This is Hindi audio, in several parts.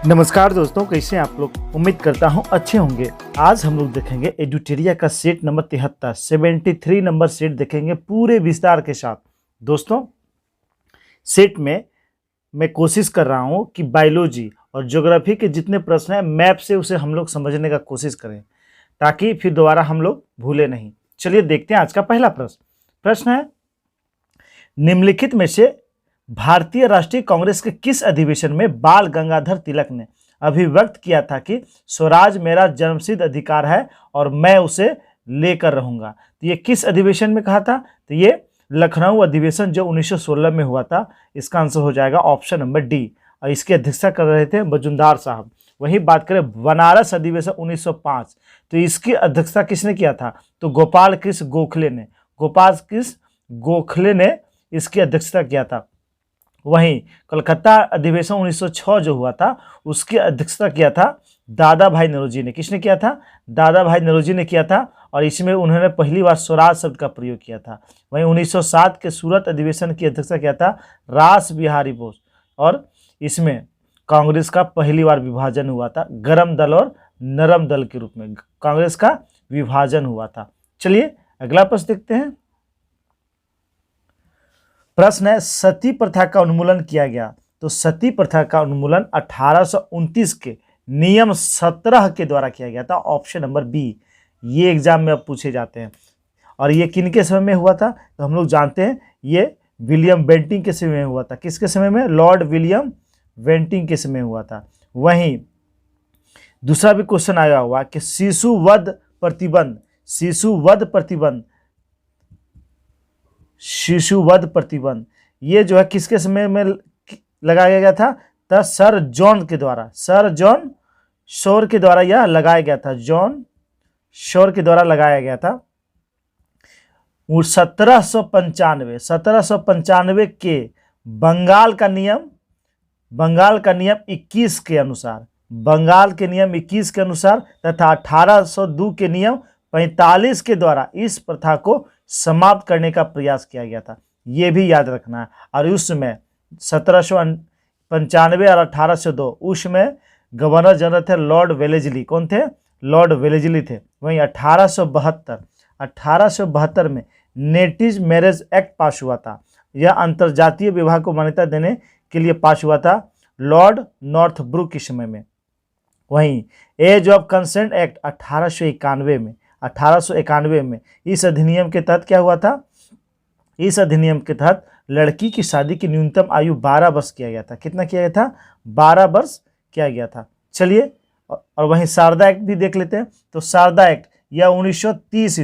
नमस्कार दोस्तों, कैसे हैं आप लोग। उम्मीद करता हूं अच्छे होंगे। आज हम लोग देखेंगे एडुटेरिया का सेट नंबर 73 नंबर सेट देखेंगे पूरे विस्तार के साथ। दोस्तों, सेट में मैं कोशिश कर रहा हूं कि बायोलॉजी और ज्योग्राफी के जितने प्रश्न हैं मैप से उसे हम लोग समझने का कोशिश करें, ताकि फिर दोबारा हम लोग भूले नहीं। चलिए देखते हैं आज का पहला प्रश्न है, निम्नलिखित में से भारतीय राष्ट्रीय कांग्रेस के किस अधिवेशन में बाल गंगाधर तिलक ने अभिव्यक्त किया था कि स्वराज मेरा जन्मसिद्ध अधिकार है और मैं उसे लेकर रहूंगा। तो ये किस अधिवेशन में कहा था? तो ये लखनऊ अधिवेशन जो 1916 में हुआ था। इसका आंसर हो जाएगा ऑप्शन नंबर डी। और इसकी अध्यक्षता कर रहे थे मजुमदार साहब। वहीं बात करें बनारस अधिवेशन 1905, तो इसकी अध्यक्षता किसने किया था? तो गोपाल कृष्ण गोखले ने इसकी अध्यक्षता किया था। वहीं कलकत्ता अधिवेशन 1906 जो हुआ था, उसकी अध्यक्षता किया था दादा भाई नौरोजी ने। किसने किया था? दादा भाई नौरोजी ने किया था, और इसमें उन्होंने पहली बार स्वराज शब्द का प्रयोग किया था। वहीं 1907 के सूरत अधिवेशन की अध्यक्षता किया था रास बिहारी बोस, और इसमें कांग्रेस का पहली बार विभाजन हुआ था, गर्म दल और नरम दल के रूप में कांग्रेस का विभाजन हुआ था। चलिए अगला प्रश्न देखते हैं। प्रश्न है, सती प्रथा का उन्मूलन किया गया। तो सती प्रथा का उन्मूलन 1829 के नियम 17 के द्वारा किया गया था। Option number B. ये एग्जाम में अब पूछे जाते हैं। और ये किन के समय में हुआ था? तो हम लोग जानते हैं ये विलियम बेंटिंग के समय में हुआ था। किसके समय में? लॉर्ड विलियम बेंटिंग के समय हुआ था। वहीं दूसरा भी क्वेश्चन आया हुआ कि शिशुवध प्रतिबंध ये जो है किसके समय में लगाया गया था? तो सर जॉन शोर के द्वारा यह लगाया गया था। जॉन शोर के द्वारा लगाया गया था। 1795 के बंगाल का नियम 21 के अनुसार तथा 1802 के नियम 45 के द्वारा इस प्रथा को समाप्त करने का प्रयास किया गया था। ये भी याद रखना है। और उसमें 1795 और 1802 उसमें गवर्नर जनरल थे लॉर्ड वेलेस्ली। कौन थे? लॉर्ड वेलेस्ली थे। वहीं 1872 में नेटिव मैरिज एक्ट पास हुआ था। यह अंतर्जातीय विवाह को मान्यता देने के लिए पास हुआ था लॉर्ड नॉर्थब्रुक के समय में। वहीं एज ऑफ कंसेंट एक्ट 1891 में इस अधिनियम के तहत क्या हुआ था? इस अधिनियम के तहत लड़की की शादी की न्यूनतम आयु 12 वर्ष किया गया था। कितना किया गया था? 12 वर्ष किया गया था। चलिए, और वहीं शारदा एक्ट भी देख लेते हैं। तो शारदा एक्ट यह 1930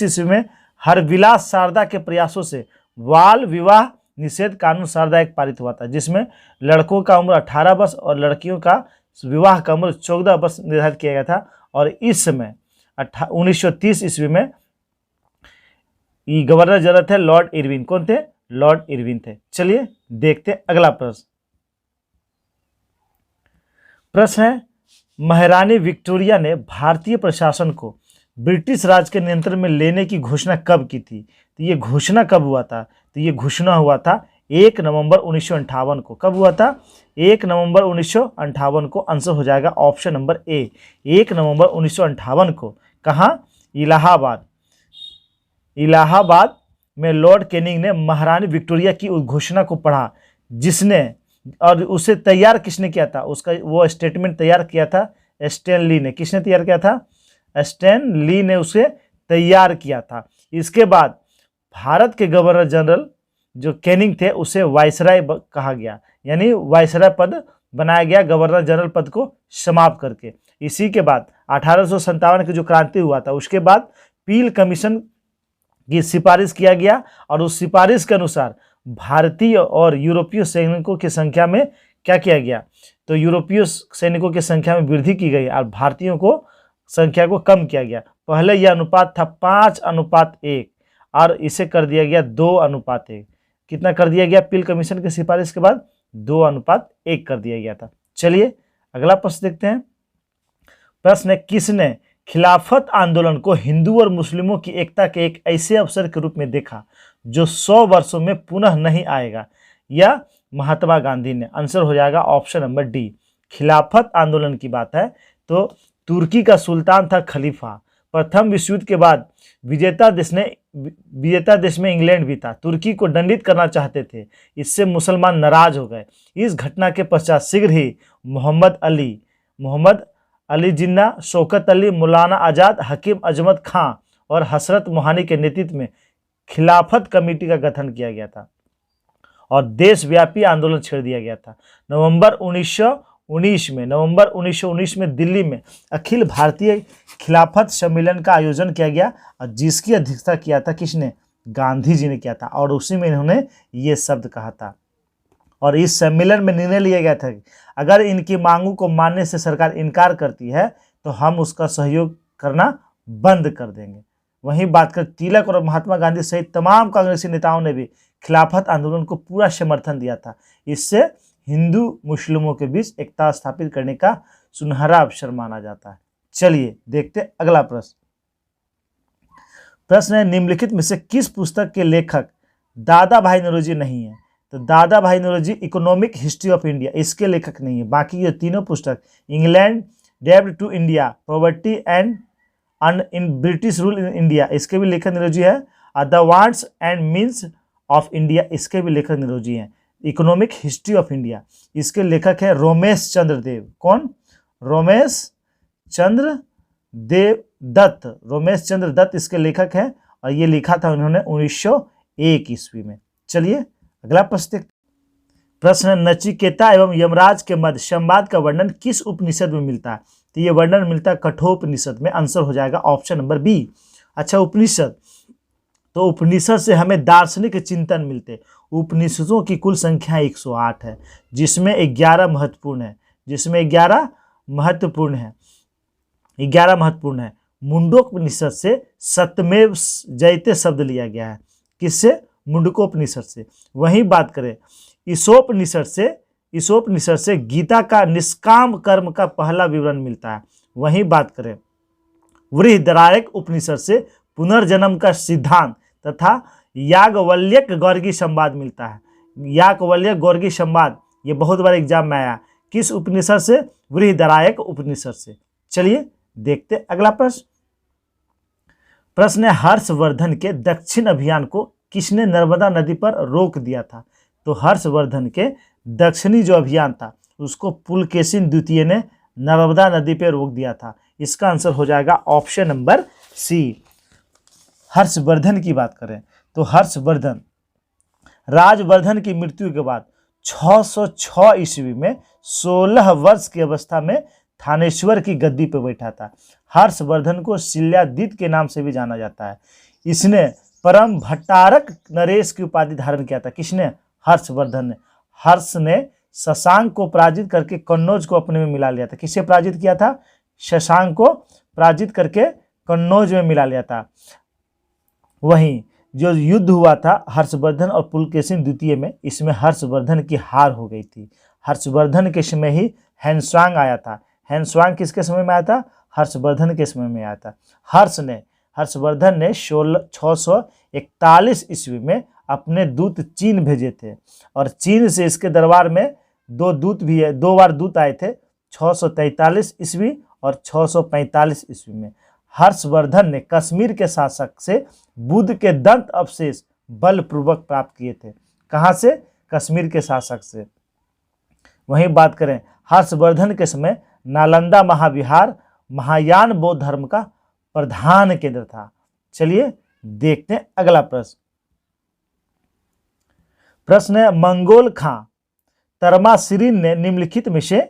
ईस्वी में हरविलास शारदा के प्रयासों से बाल विवाह निषेध कानून शारदा एक्ट पारित हुआ था, जिसमें लड़कों का उम्र 18 वर्ष और लड़कियों का विवाह का उम्र 14 वर्ष निर्धारित किया गया था। और इस समय 1930 ईस्वी में गवर्नर जनरल थे लॉर्ड इरविन। कौन थे? लॉर्ड इरविन थे। चलिए देखते हैं अगला प्रश्न है, महारानी विक्टोरिया ने भारतीय प्रशासन को ब्रिटिश राज के नियंत्रण में लेने की घोषणा कब की थी? तो ये घोषणा कब हुआ था? तो ये घोषणा हुआ था 1 नवंबर 1958 को। कब हुआ था? 1 नवंबर 1958 को। आंसर हो जाएगा ऑप्शन नंबर ए। 1 नवंबर 1958 को। कहाँ? इलाहाबाद में लॉर्ड कैनिंग ने महारानी विक्टोरिया की उस घोषणा को पढ़ा, जिसने और उसे तैयार किसने किया था? उसका वो स्टेटमेंट तैयार किया था स्टैन ली ने। किसने तैयार किया था? स्टैन ली ने उसे तैयार किया था। इसके बाद भारत के गवर्नर जनरल जो कैनिंग थे उसे वायसराय कहा गया, यानी वायसराय पद बनाया गया गवर्नर जनरल पद को समाप्त करके। इसी के बाद 1857 की जो क्रांति हुआ था, उसके बाद पील कमीशन की सिफारिश किया गया, और उस सिफारिश के अनुसार भारतीय और यूरोपीय सैनिकों की संख्या में क्या किया गया? तो यूरोपीय सैनिकों की संख्या में वृद्धि की गई और भारतीयों को संख्या को कम किया गया। पहले यह अनुपात था 5:1 और इसे कर दिया गया 2:1। कितना कर दिया गया? पील कमीशन की सिफारिश के बाद 2:1 कर दिया गया था। चलिए अगला प्रश्न देखते हैं। प्रश्न है, किसने खिलाफत आंदोलन को हिंदू और मुस्लिमों की एकता के एक ऐसे अवसर के रूप में देखा जो 100 वर्षों में पुनः नहीं आएगा? या महात्मा गांधी ने। आंसर हो जाएगा ऑप्शन नंबर डी। खिलाफत आंदोलन की बात है तो तुर्की का सुल्तान था खलीफा। प्रथम विश्व युद्ध के बाद विजेता देश में इंग्लैंड भी था। तुर्की को दंडित करना चाहते थे, इससे मुसलमान नाराज हो गए। इस घटना के पश्चात शीघ्र ही मोहम्मद अली जिन्ना, शौकत अली, मौलाना आजाद, हकीम अजमत खां और हसरत मोहानी के नेतृत्व में खिलाफत कमेटी का गठन किया गया था और देशव्यापी आंदोलन छेड़ दिया गया था। नवंबर 1919 में दिल्ली में अखिल भारतीय खिलाफत सम्मेलन का आयोजन किया गया और जिसकी अध्यक्षता किया था किसने? गांधी जी ने किया था और उसी में इन्होंने ये शब्द कहा था। और इस सम्मेलन में निर्णय लिया गया था कि अगर इनकी मांगों को मानने से सरकार इनकार करती है तो हम उसका सहयोग करना बंद कर देंगे। वहीं बात कर तिलक और महात्मा गांधी सहित तमाम कांग्रेसी नेताओं ने भी खिलाफत आंदोलन को पूरा समर्थन दिया था। इससे हिंदू मुस्लिमों के बीच एकता स्थापित करने का सुनहरा अवसर माना जाता है। चलिए देखते अगला प्रश्न। प्रश्न है, निम्नलिखित में से किस पुस्तक के लेखक दादा भाई नौरोजी नहीं है? तो Dadabhai Naoroji economic history of India, इसके लेखक नहीं है। बाकी ये तीनों पुस्तक इंग्लैंड डेब्ट to India, poverty and in British rule in India, इसके भी लेखक नौरोजी है। The wants and means of India, इसके भी लेखक नौरोजी हैं। इकोनॉमिक हिस्ट्री ऑफ इंडिया, इसके लेखक है रोमेश चंद्र देव। कौन? रोमेश चंद्र देव दत्त। रोमेश चंद्र दत्त इसके लेखक हैं और ये लिखा था उन्होंने 1901 ईस्वी में। चलिए अगला प्रश्न देखते। प्रश्न है, नचिकेता एवं यमराज के मध्य संवाद का वर्णन किस उपनिषद में मिलता है? तो ये वर्णन मिलता है कठोपनिषद में। आंसर हो जाएगा ऑप्शन नंबर बी। अच्छा, उपनिषद, तो उपनिषद से हमें दार्शनिक चिंतन मिलते। उपनिषदों की कुल संख्या 108 है, जिसमें 11 महत्वपूर्ण है। 11 महत्वपूर्ण है। मुंडकोपनिषद से सत्यमेव जयते शब्द लिया गया है। किससे? मुंडकोपनिषद से। वहीं बात करें ईशोपनिषद से गीता का निष्काम कर्म का पहला विवरण मिलता है। वहीं बात करें बृहदारण्यक उपनिषद से पुनर्जन्म का सिद्धांत तथा याज्ञवल्क्य गौर्गी संवाद मिलता है। याज्ञवल्क्य गौर्गी संवाद ये बहुत बार एग्जाम में आया। किस उपनिषद से? बृहदारण्यक उपनिषद से। चलिए देखते अगला प्रश्न। प्रश्न है, हर्षवर्धन के दक्षिण अभियान को किसने नर्मदा नदी पर रोक दिया था? तो हर्षवर्धन के दक्षिणी जो अभियान था उसको पुलकेशिन द्वितीय ने नर्मदा नदी पर रोक दिया था। इसका आंसर हो जाएगा ऑप्शन नंबर सी। हर्षवर्धन की बात करें तो हर्षवर्धन राजवर्धन की मृत्यु के बाद 606 ईस्वी में 16 वर्ष की अवस्था में थानेश्वर की गद्दी पर बैठा था। हर्षवर्धन को शिल्यादित्य के नाम से भी जाना जाता है। इसने परम भट्टारक नरेश की उपाधि धारण किया था। किसने? हर्षवर्धन ने। हर्ष ने शशांक को पराजित करके कन्नौज को अपने में मिला लिया था। किसे पराजित किया था? शशांक को पराजित करके कन्नौज में मिला लिया था। वहीं जो युद्ध हुआ था हर्षवर्धन और पुलकेशिन द्वितीय में, इसमें हर्षवर्धन की हार हो गई थी। हर्षवर्धन के समय ही हैंसवांग आया था। हैंसवांग किसके समय में आया था? हर्षवर्धन के समय में आया था। हर्षवर्धन ने 641 ईस्वी में अपने दूत चीन भेजे थे और चीन से इसके दरबार में दो बार दूत आए थे, 643 ईस्वी और 645 ईस्वी में। हर्षवर्धन ने कश्मीर के शासक से बुद्ध के दंत अवशेष बलपूर्वक प्राप्त किए थे। कहाँ से? कश्मीर के शासक से। वहीं बात करें हर्षवर्धन के समय नालंदा महाविहार महायान बौद्ध धर्म का प्रधान केंद्र था। चलिए देखते हैं अगला प्रश्न। प्रश्न है, मंगोल खां तरमाशिरीन ने निम्नलिखित में से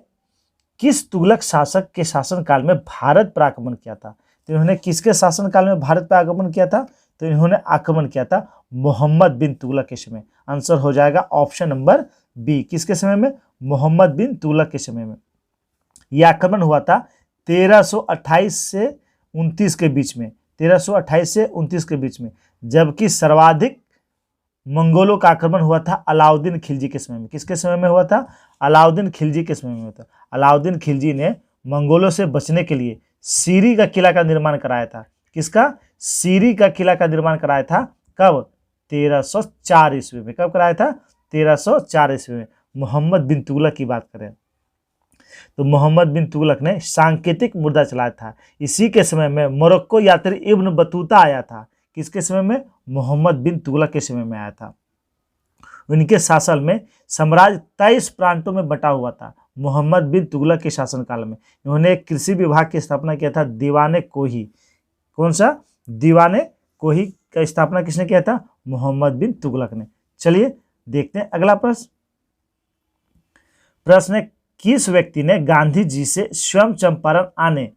किस तुगलक शासक के शासनकाल में भारत पर आक्रमण किया था? तो इन्होंने किसके शासनकाल में भारत पर आक्रमण किया था? तो इन्होंने आक्रमण किया था मोहम्मद बिन तुगलक के समय। आंसर हो जाएगा ऑप्शन नंबर बी। किसके समय में? मोहम्मद बिन तुगलक के समय में। यह आक्रमण हुआ था 1328 से 29 के बीच में। 1328 से 29 के बीच में, जबकि सर्वाधिक मंगोलों का आक्रमण हुआ था अलाउद्दीन खिलजी के समय में। किसके समय में हुआ था? अलाउद्दीन खिलजी के समय में हुआ था। अलाउद्दीन खिलजी ने मंगोलों से बचने के लिए सीरी का किला का निर्माण कराया था। किसका? सीरी का किला का निर्माण कराया था। कब? 1304 ईस्वी में। कब कराया था? 1304 ईस्वी में। मोहम्मद बिन तुगलक की बात करें तो मोहम्मद बिन तुगलक ने सांकेतिक मुद्रा चलाया था। इसी के समय में मोरक्को यात्री इब्न बतूता आया था। किसके समय में? मोहम्मद बिन तुगलक के समय में आया था। उनके शासन में साम्राज्य 23 प्रांतों में बटा हुआ था। मोहम्मद बिन तुगलक के शासनकाल में इन्होंने एक कृषि विभाग की स्थापना किया था, दीवाने कोही। कौन सा? दीवाने कोही का स्थापना किसने किया था? मोहम्मद बिन तुगलक ने। चलिए देखते हैं अगला प्रश्न। प्रश्न है, किस व्यक्ति ने गांधी जी से स्वयं चंपारण आने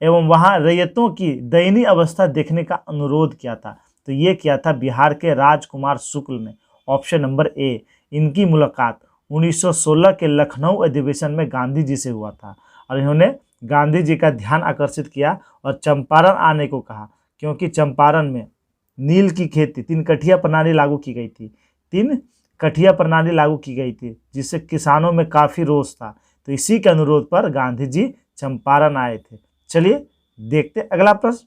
एवं वहां रैयतों की दयनीय अवस्था देखने का अनुरोध किया था? तो ये किया था बिहार के राजकुमार शुक्ल ने। Option number A. इनकी मुलाकात 1916 के लखनऊ अधिवेशन में गांधी जी से हुआ था और इन्होंने गांधी जी का ध्यान आकर्षित किया और चंपारण आने को कहा, क्योंकि चंपारण में नील की खेती 3 कठिया प्रणाली लागू की गई थी। 3 कठिया प्रणाली लागू की गई थी जिससे किसानों में काफ़ी रोष था। तो इसी के अनुरोध पर गांधी जी चंपारण आए थे। चलिए देखते अगला प्रश्न।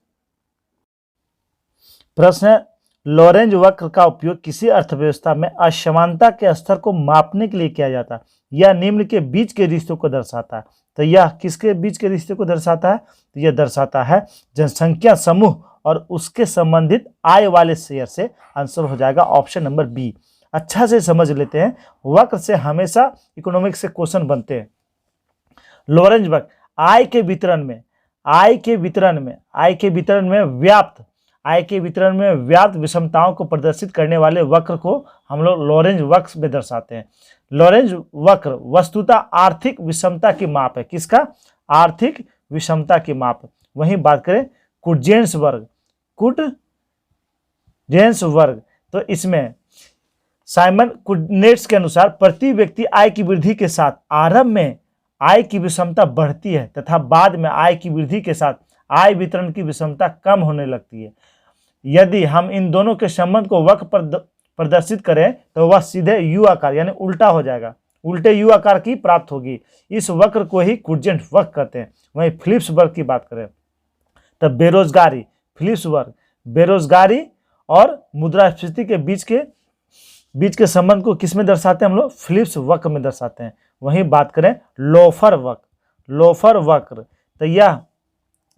प्रश्न है, लॉरेंज वक्र का उपयोग किसी अर्थव्यवस्था में असमानता के स्तर को मापने के लिए किया जाता है? यह निम्न के बीच के रिश्तों को दर्शाता है। तो यह किसके बीच के रिश्ते को दर्शाता है? तो यह दर्शाता है जनसंख्या समूह और उसके संबंधित आय वाले शेयर से। आंसर हो जाएगा ऑप्शन नंबर बी। अच्छा से समझ लेते हैं, वक्र से हमेशा इकोनॉमिक्स से क्वेश्चन बनते हैं। लॉरेंज वक्र आय के वितरण में व्याप्त विषमताओं को प्रदर्शित करने वाले वक्र को हम लोग लॉरेंज वक्र में दर्शाते हैं। लॉरेंज वक्र वस्तुतः आर्थिक विषमता की माप है। किसका? आर्थिक विषमता की माप। वहीं बात करें कुटजेन्स वर्ग, तो इसमें साइमन कुडनेट्स के अनुसार प्रति व्यक्ति आय की वृद्धि के साथ आरंभ में आय की विषमता बढ़ती है तथा बाद में आय की वृद्धि के साथ आय वितरण की विषमता कम होने लगती है। यदि हम इन दोनों के संबंध को वक्र पर प्रदर्शित करें तो वह सीधे यू आकार यानी उल्टा हो जाएगा, उल्टे यू आकार की प्राप्त होगी। इस वक्र को ही कुटजेन्स वक्र कहते हैं। वहीं फिलिप्स वक्र की बात करें तो बेरोजगारी, फिलिप्स वक्र बेरोजगारी और मुद्रास्फीति के बीच के संबंध को किस में दर्शाते हैं? हम लोग फिलिप्स वक्र में दर्शाते हैं। वहीं बात करें लोफर वक्र, तो यह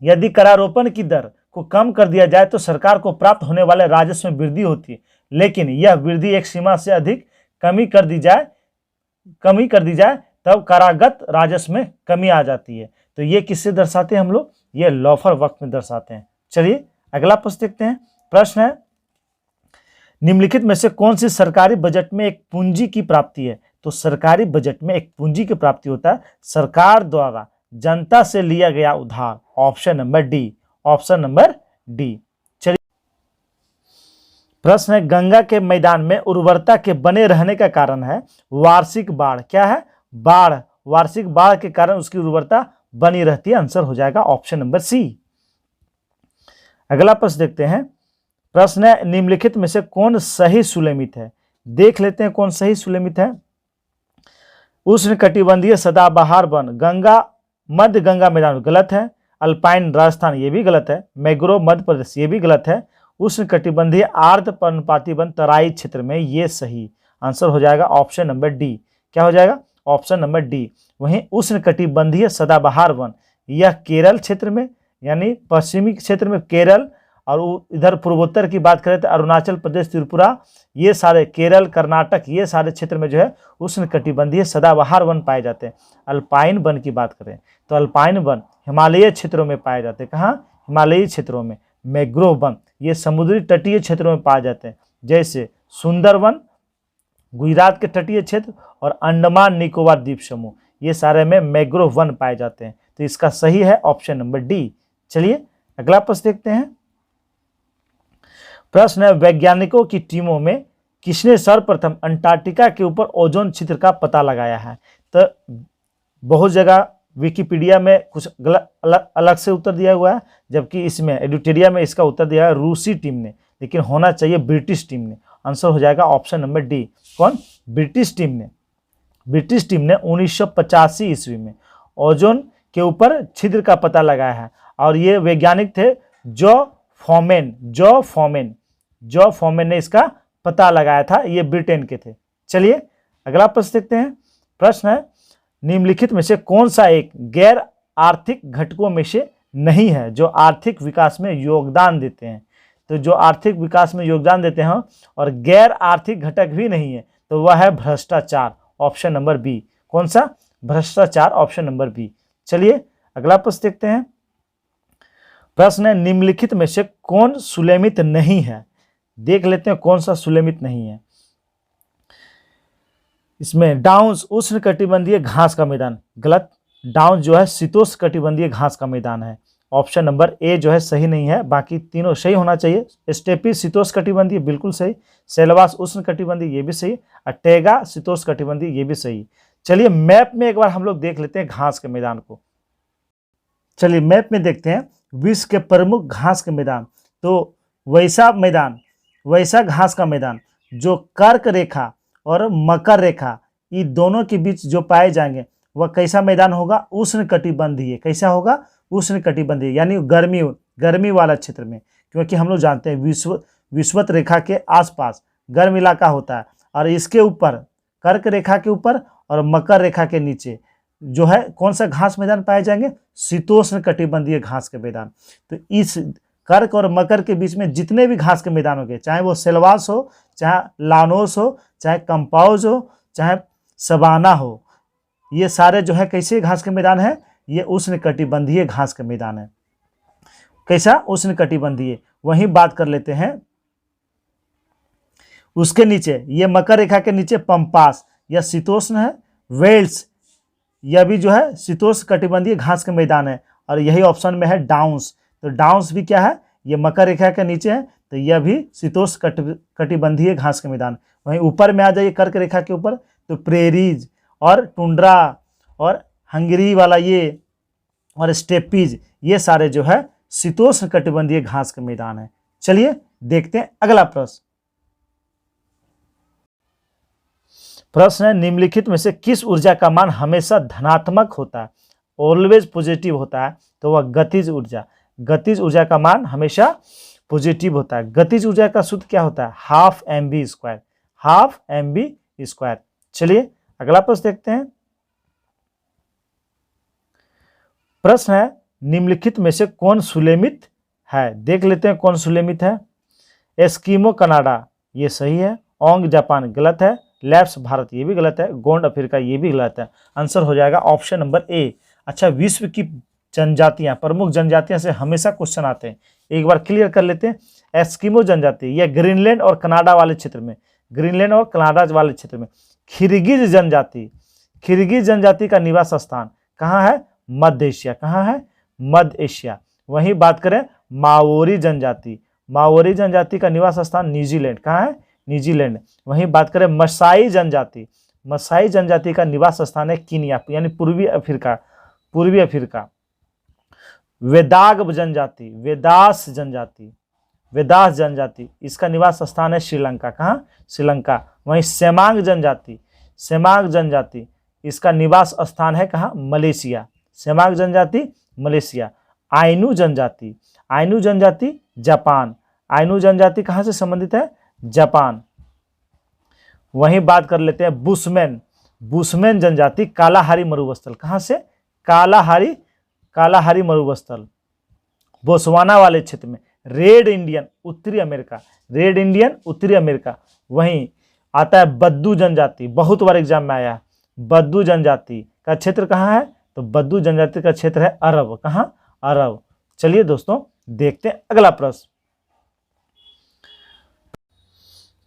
यदि करारोपण की दर को कम कर दिया जाए तो सरकार को प्राप्त होने वाले राजस्व में वृद्धि होती है, लेकिन यह वृद्धि एक सीमा से अधिक कमी कर दी जाए तब कारागत राजस्व में कमी आ जाती है। तो ये किससे दर्शाते हैं हम लोग? ये लोफर वक्र में दर्शाते हैं। चलिए अगला प्रश्न देखते हैं। प्रश्न है, निम्नलिखित में से कौन सी सरकारी बजट में एक पूंजी की प्राप्ति है? तो सरकारी बजट में एक पूंजी की प्राप्ति होता है सरकार द्वारा जनता से लिया गया उधार। Option number D. चलिए प्रश्न है, गंगा के मैदान में उर्वरता के बने रहने का कारण है वार्षिक बाढ़। क्या है? बाढ़। वार्षिक बाढ़ के कारण उसकी उर्वरता बनी रहती है। आंसर हो जाएगा ऑप्शन नंबर सी। अगला प्रश्न देखते हैं। प्रश्न है, निम्नलिखित में से कौन सही सुलेमित है? देख लेते हैं कौन सही सुलेमित है। उष्णकटिबंधीय सदाबहार वन गंगा मध्य गंगा मैदान गलत है। अल्पाइन राजस्थान ये भी गलत है। मैग्रोव मध्य प्रदेश ये भी गलत है। उष्णकटिबंधीय आर्द्र पर्णपाती वन तराई क्षेत्र में ये सही। आंसर हो जाएगा ऑप्शन नंबर डी। क्या हो जाएगा? Option number D. वहीं उष्णकटिबंधीय सदाबहार वन यह केरल क्षेत्र में यानी पश्चिमी क्षेत्र में केरल और इधर पूर्वोत्तर की बात करें तो अरुणाचल प्रदेश, त्रिपुरा, ये सारे केरल, कर्नाटक, ये सारे क्षेत्र में जो है उष्णकटिबंधीय सदाबहार वन पाए जाते हैं। अल्पाइन वन की बात करें तो अल्पाइन वन हिमालयी क्षेत्रों में पाए जाते हैं। कहाँ? हिमालयी क्षेत्रों में। मैग्रोव वन ये समुद्री तटीय क्षेत्रों में पाए जाते हैं, जैसे सुंदरवन गुजरात के तटीय क्षेत्र और अंडमान निकोबार द्वीप समूह, ये सारे में मैग्रोव वन पाए जाते हैं। तो इसका सही है ऑप्शन नंबर डी। चलिए अगला प्रश्न देखते हैं। प्रश्न है, वैज्ञानिकों की टीमों में किसने सर्वप्रथम अंटार्कटिका के ऊपर ओजोन छिद्र का पता लगाया है? तो बहुत जगह विकिपीडिया में कुछ अलग से उत्तर दिया हुआ है, जबकि इसमें एडिटोरिया में इसका उत्तर दिया है रूसी टीम ने, लेकिन होना चाहिए ब्रिटिश टीम ने। आंसर हो जाएगा ऑप्शन नंबर डी। कौन? ब्रिटिश टीम ने 1985 ईस्वी में ओजोन के ऊपर छिद्र का पता लगाया है और ये वैज्ञानिक थे जॉ फोमेन ने इसका पता लगाया था। ये ब्रिटेन के थे। चलिए अगला प्रश्न देखते हैं। प्रश्न है, निम्नलिखित में से कौन सा एक गैर आर्थिक घटकों में से नहीं है जो आर्थिक विकास में योगदान देते हैं? तो जो आर्थिक विकास में योगदान देते हैं और गैर आर्थिक घटक भी नहीं है तो वह है भ्रष्टाचार, ऑप्शन नंबर बी। कौन सा? भ्रष्टाचार, ऑप्शन नंबर बी। चलिए अगला प्रश्न देखते हैं। प्रश्न है निम्नलिखित में से कौन सुलेमित नहीं है? देख लेते हैं कौन सा सुलेमित नहीं है। इसमें डाउन्स उष्णकटिबंधीय घास का मैदान, गलत। डाउन्स जो है शीतोष्णकटिबंधीय घास का मैदान है, ऑप्शन नंबर ए जो है सही नहीं है, बाकी तीनों सही होना चाहिए। स्टेपी शीतोष्णकटिबंधीय बिल्कुल सही, सेलवास उष्णकटिबंधीय ये भी सही, और टैगा शीतोष्णकटिबंधीय ये भी सही। चलिए मैप में एक बार हम लोग देख लेते हैं घास के मैदान को। चलिए मैप में देखते हैं विश्व के प्रमुख घास के मैदान। तो वैसा घास का मैदान जो कर्क रेखा और मकर रेखा ये दोनों के बीच जो पाए जाएंगे वह कैसा मैदान होगा? उष्णकटिबंधीय। कैसा होगा? उष्णकटिबंधीय, यानी गर्मी वाला क्षेत्र में, क्योंकि हम लोग जानते हैं विषुवत रेखा के आसपास गर्म इलाका होता है, और इसके ऊपर कर्क रेखा के ऊपर और मकर रेखा के नीचे जो है कौन सा घास मैदान पाए जाएंगे? शीतोष्णकटिबंधीय घास के मैदान। तो इस कर्क और मकर के बीच में जितने भी घास के मैदान हो गए, चाहे वो सेलवास हो, चाहे लानोस हो, चाहे कंपाउज हो, चाहे सवाना हो, ये सारे जो है कैसे घास के मैदान है? ये उष्णकटिबंधीय घास के मैदान है। कैसा? उष्णकटिबंधीय। वहीं बात कर लेते हैं उसके नीचे, ये मकर रेखा के नीचे पंपास या शीतोष्ण है, वेल्स यह भी जो है शीतोष्णकटिबंधीय घास के मैदान है, और यही ऑप्शन में है डाउन्स। तो डाउन्स भी क्या है? ये मकर रेखा के नीचे है, तो यह भी शीतोष्णकटिबंधीय घास के मैदान। वहीं ऊपर में आ जाइए कर्क रेखा के ऊपर, तो प्रेरीज और टुंड्रा और हंगरी वाला ये और स्टेपीज, ये सारे जो है शीतोष्णकटिबंधीय घास के मैदान है। चलिए देखते हैं अगला प्रश्न। प्रश्न है निम्नलिखित में से किस ऊर्जा का मान हमेशा धनात्मक होता है, ऑलवेज पॉजिटिव होता है? तो वह गतिज ऊर्जा। गतिज ऊर्जा का मान हमेशा पॉजिटिव होता है। गतिज ऊर्जा का सूत्र क्या होता है? Half mv², half mv²। चलिए अगला प्रश्न देखते हैं। प्रश्न है निम्नलिखित में से कौन सुलेमित है? देख लेते हैं कौन सुलेमित है। एस्किमो कनाडा ये सही है, ओंग जापान गलत है, लैप्स भारत ये भी गलत है, गोंड अफ्रीका ये भी गलत है। आंसर हो जाएगा ऑप्शन नंबर ए। अच्छा, विश्व की जनजातियां, प्रमुख जनजातियां से हमेशा क्वेश्चन आते हैं, एक बार क्लियर कर लेते हैं। एस्किमो जनजाति यह ग्रीनलैंड और कनाडा वाले क्षेत्र में, ग्रीनलैंड और कनाडा वाले क्षेत्र में। खिरगिज जनजाति, खिरगिज जनजाति का निवास स्थान कहाँ है? मध्य एशिया। कहाँ है? मध्य एशिया। वहीं बात करें माओरी जनजाति, माओरी जनजाति का निवास स्थान न्यूजीलैंड। कहाँ है? न्यूजीलैंड। वहीं बात करें मसाई जनजाति, मसाई जनजाति का निवास स्थान है कीनिया, यानी पूर्वी अफ्रीका, पूर्वी अफ्रीका। वेदाग जनजाति, वेदास जनजाति, वेदास जनजाति इसका निवास स्थान है श्रीलंका। कहाँ? श्रीलंका। वहीं सेमांग जनजाति, सेमांग जनजाति इसका निवास स्थान है कहाँ? मलेशिया। सेमांग जनजाति मलेशिया। आइनू जनजाति, आइनू जनजाति जापान, आइनू जनजाति कहाँ से संबंधित है? जापान। वहीं बात कर लेते हैं बुशमैन, बुशमैन जनजाति कालाहारी मरुस्थल। कहाँ से? कालाहारी, कालाहारी मरुस्थल बोस्वाना वाले क्षेत्र में। रेड इंडियन उत्तरी अमेरिका, रेड इंडियन उत्तरी अमेरिका। वहीं आता है बद्दू जनजाति, बहुत बार एग्जाम में आया है। बद्दू जनजाति का क्षेत्र कहाँ है? तो बद्दू जनजाति का क्षेत्र है अरब। कहाँ? अरब। चलिए दोस्तों देखते हैं अगला प्रश्न।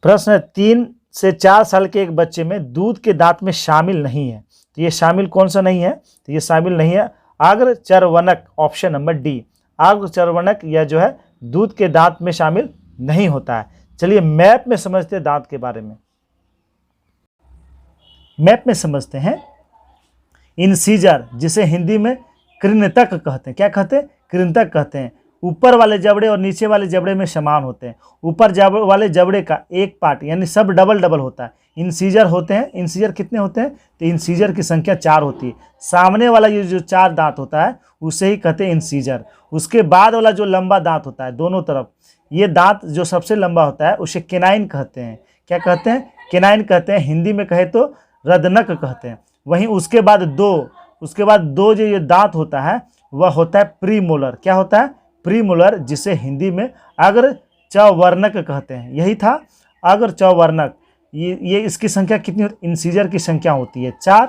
प्रश्न है 3 से 4 साल के एक बच्चे में दूध के दांत में शामिल नहीं है, तो ये शामिल कौन सा नहीं है? तो ये शामिल नहीं है अग्रचर्वणक, ऑप्शन नंबर डी। अग्रचर्वणक यह जो है दूध के दांत में शामिल नहीं होता है। चलिए मैप में समझते हैं दांत के बारे में। मैप में समझते हैं इंसीजर, जिसे हिंदी में कृंतक कहते हैं। क्या कहते हैं? कृंतक कहते हैं। ऊपर वाले जबड़े और नीचे वाले जबड़े में समान होते हैं। ऊपर वाले जबड़े का एक पार्ट यानी सब डबल डबल होता है। इंसीजर होते हैं। इंसीजर कितने होते हैं? तो इंसीजर की संख्या 4 होती है। सामने वाला ये जो 4 दांत होता है उसे ही कहते हैं इंसीजर। उसके बाद वाला जो लंबा दांत होता है दोनों तरफ, ये दांत जो सबसे लंबा होता है उसे केनाइन कहते हैं। क्या कहते हैं? केनाइन कहते हैं। हिंदी में कहे तो रदनक कहते हैं। वहीं उसके बाद दो जो ये दांत होता है वह होता है प्रीमोलर। क्या होता है? प्रीमोलर, जिसे हिंदी में अग्र चवर्णक कहते हैं। यही था अग्र चवर्णक। ये इसकी संख्या कितनी होती है? इंसीजर की संख्या होती है 4,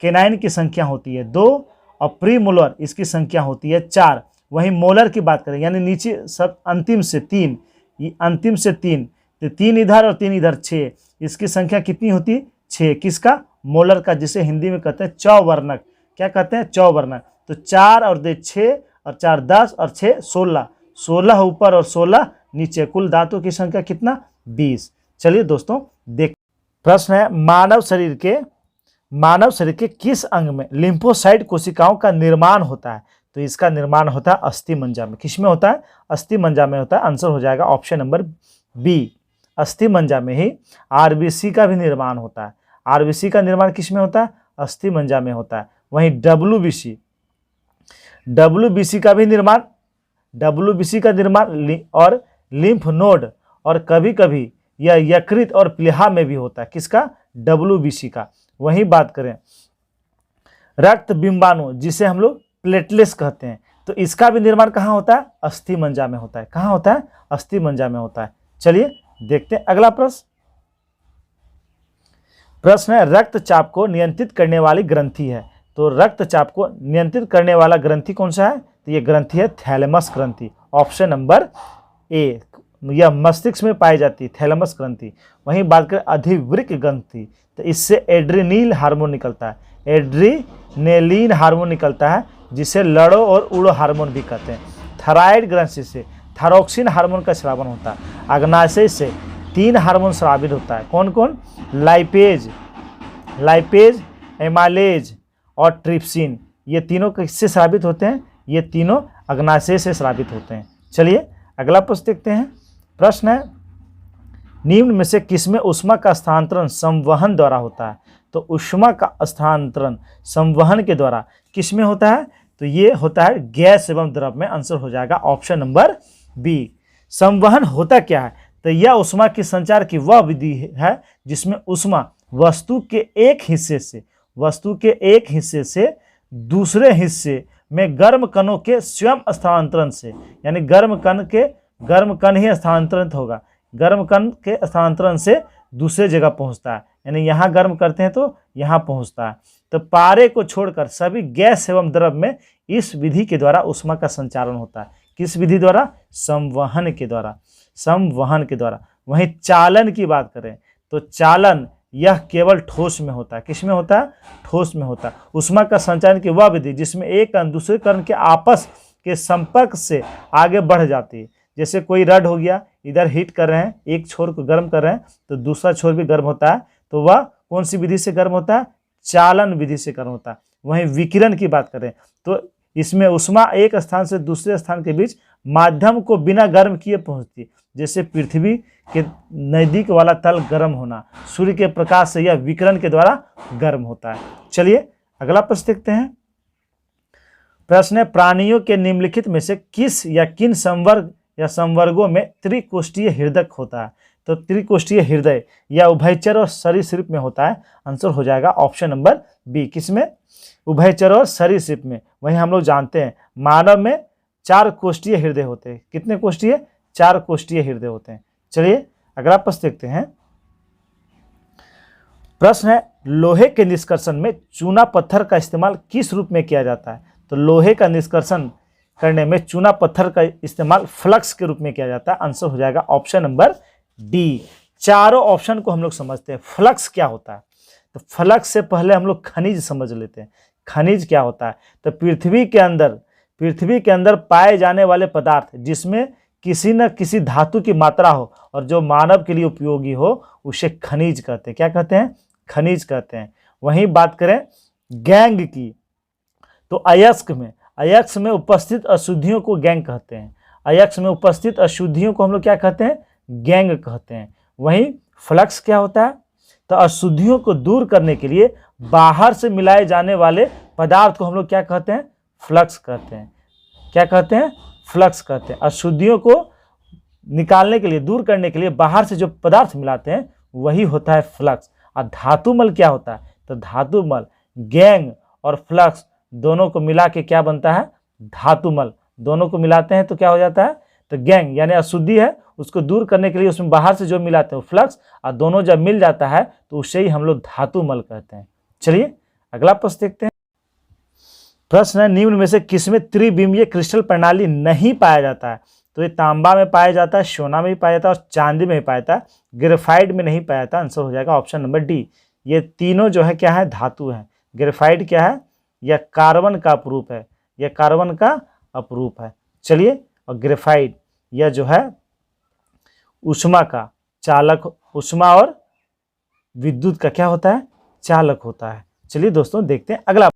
केनाइन की संख्या होती है 2 और प्रीमोलर इसकी संख्या होती है 4। वहीं मोलर की बात करें यानी नीचे सब अंतिम से 3, ये अंतिम से 3, तो 3 इधर और 3 इधर 6, इसकी संख्या कितनी होती है? 6। किसका? मोलर का, जिसे हिंदी में कहते हैं चौवर्णक। क्या कहते हैं? चौवर्णक। तो 4 और 2 6 और 4 10 और 6 16, 16 ऊपर और 16 नीचे, कुल दांतों की संख्या कितना? 20। चलिए दोस्तों देख, प्रश्न है मानव शरीर के किस अंग में लिम्फोसाइट कोशिकाओं का निर्माण होता है? तो इसका निर्माण होता है अस्थिमज्जा में। किसमें होता है? अस्थिमज्जा में होता है। आंसर हो जाएगा ऑप्शन नंबर बी, अस्थिमज्जा में ही आरबीसी का भी निर्माण होता है। आरबीसी का निर्माण किसमें होता है? अस्थिमज्जा में होता है। वहीं डब्ल्यूबीसी का निर्माण और लिम्फ नोड और कभी कभी यह यकृत और प्लीहा में भी होता है। किसका? डब्ल्यूबीसी का। वहीं बात करें रक्त बिंबाणु, जिसे हम लोग प्लेटलेट्स कहते हैं, तो इसका भी निर्माण कहाँ होता है? अस्थिमज्जा में होता है। कहाँ होता है? अस्थिमज्जा में होता है। चलिए देखते हैं अगला प्रश्न है रक्तचाप को नियंत्रित करने वाली ग्रंथि है। तो रक्तचाप को नियंत्रित करने वाला ग्रंथि कौन सा है? तो ये ग्रंथि है थैलेमस ग्रंथि। ऑप्शन नंबर ए, यह मस्तिष्क में पाई जाती है थैलेमस ग्रंथि। वहीं बात करें अधिवृक्क ग्रंथि, तो इससे एड्रेनिल हार्मोन निकलता है, एड्रीनेलिन हार्मोन निकलता है, जिसे लड़ो और उड़ो हार्मोन भी कहते हैं। थायराइड ग्रंथि से थायरोक्सिन हार्मोन का स्रावन होता है। अग्नाशय से 3 हार्मोन स्रावित होता है। कौन कौन? लाइपेज, एमाइलेज और ट्रिप्सिन। ये तीनों किससे स्रावित होते हैं? ये तीनों अग्नाशय से स्रावित होते हैं। चलिए अगला प्रश्न देखते हैं। प्रश्न है निम्न में से किसमें ऊष्मा का स्थानांतरण संवहन द्वारा होता है? तो ऊष्मा का स्थानांतरण संवहन के द्वारा किसमें होता है? तो ये होता है गैस एवं द्रव में। आंसर हो जाएगा ऑप्शन नंबर बी। संवहन होता क्या है? तो यह ऊष्मा की संचार की वह विधि है जिसमें ऊष्मा वस्तु के एक हिस्से से दूसरे हिस्से में गर्म कणों के स्वयं स्थानांतरण से, यानी गर्म कण ही स्थानांतरित होगा, गर्म कण के स्थानांतरण से दूसरे जगह पहुंचता है। यानी यहाँ गर्म करते हैं तो यहाँ पहुंचता है। तो पारे को छोड़कर सभी गैस एवं द्रव में इस विधि के द्वारा ऊष्मा का संचारण होता है। किस विधि द्वारा? संवहन के द्वारा। वहीं चालन की बात करें तो चालन यह केवल ठोस में होता है। किस में होता है? ठोस में होता है। ऊष्मा का संचारण की वह विधि जिसमें एक कण दूसरे कण के आपस के संपर्क से आगे बढ़ जाती है। जैसे कोई रड हो गया, इधर हीट कर रहे हैं, एक छोर को गर्म कर रहे हैं तो दूसरा छोर भी गर्म होता है, तो वह कौन सी विधि से गर्म होता है? चालन विधि से गर्म होता है। वहीं विकिरण की बात करें तो इसमें ऊष्मा एक स्थान से दूसरे स्थान के बीच माध्यम को बिना गर्म किए पहुंचती, जैसे पृथ्वी के नजदीक वाला तल गर्म होना, सूर्य के प्रकाश से यह विकिरण के द्वारा गर्म होता है। चलिए अगला प्रश्न देखते हैं। प्रश्न है प्राणियों के निम्नलिखित में से किस या किन संवर्गों में त्रिकोष्ठीय हृदय होता है? तो त्रिकोष्ठीय हृदय या उभयचर और सरीसृप में होता है। आंसर हो जाएगा ऑप्शन नंबर बी। किसमें? उभयचर और सरीसृप में। वहीं हम लोग जानते हैं मानव में 4 कोष्ठीय हृदय होते हैं। कितने कोष्ठीय? 4 कोष्ठीय हृदय होते हैं। चलिए अगला प्रश्न देखते हैं। प्रश्न है लोहे के निष्कर्षण में चूना पत्थर का इस्तेमाल किस रूप में किया जाता है? तो लोहे का निष्कर्षण करने में चूना पत्थर का इस्तेमाल फ्लक्स के रूप में किया जाता है। आंसर हो जाएगा ऑप्शन नंबर डी। चारों ऑप्शन को हम लोग समझते हैं। फ्लक्स क्या होता है? तो फ्लक्स से पहले हम लोग खनिज समझ लेते हैं। खनिज क्या होता है? तो पृथ्वी के अंदर पाए जाने वाले पदार्थ जिसमें किसी न किसी धातु की मात्रा हो और जो मानव के लिए उपयोगी हो, उसे खनिज कहते हैं। क्या कहते हैं? खनिज कहते हैं। वहीं बात करें गैंग की तो अयस्क में उपस्थित अशुद्धियों को गैंग कहते हैं। अयस्क में उपस्थित अशुद्धियों को हम लोग क्या कहते हैं? गैंग कहते हैं। वहीं फ्लक्स क्या होता है? तो अशुद्धियों को दूर करने के लिए बाहर से मिलाए जाने वाले पदार्थ को हम लोग क्या कहते हैं? फ्लक्स कहते हैं। क्या कहते हैं? फ्लक्स कहते हैं। अशुद्धियों को निकालने के लिए, दूर करने के लिए बाहर से जो पदार्थ मिलाते हैं वही होता है फ्लक्स। और धातुमल क्या होता है? तो धातुमल गैंग और फ्लक्स दोनों को मिला के क्या बनता है, धातुमल। दोनों को मिलाते हैं तो क्या हो जाता है, तो गैंग यानी अशुद्धि है उसको दूर करने के लिए उसमें बाहर से जो मिलाते हैं वो फ्लक्स, और दोनों जब मिल जाता है तो उसे ही हम लोग धातुमल कहते हैं। चलिए अगला प्रश्न देखते हैं। प्रश्न है, निम्न में से किसमें त्रिविमीय क्रिस्टल प्रणाली नहीं पाया जाता है? तो ये तांबा में पाया जाता है, सोना में भी पाया जाता है और चांदी में भी पाया जाता है, ग्रेफाइट में नहीं पाया जाता। आंसर हो जाएगा ऑप्शन नंबर डी। ये तीनों जो है क्या है, धातु है। ग्रेफाइट क्या है, यह कार्बन का अपरूप है, यह कार्बन का अपरूप है। चलिए, और ग्रेफाइट यह जो है ऊष्मा का चालक, ऊष्मा और विद्युत का क्या होता है, चालक होता है। चलिए दोस्तों देखते हैं अगला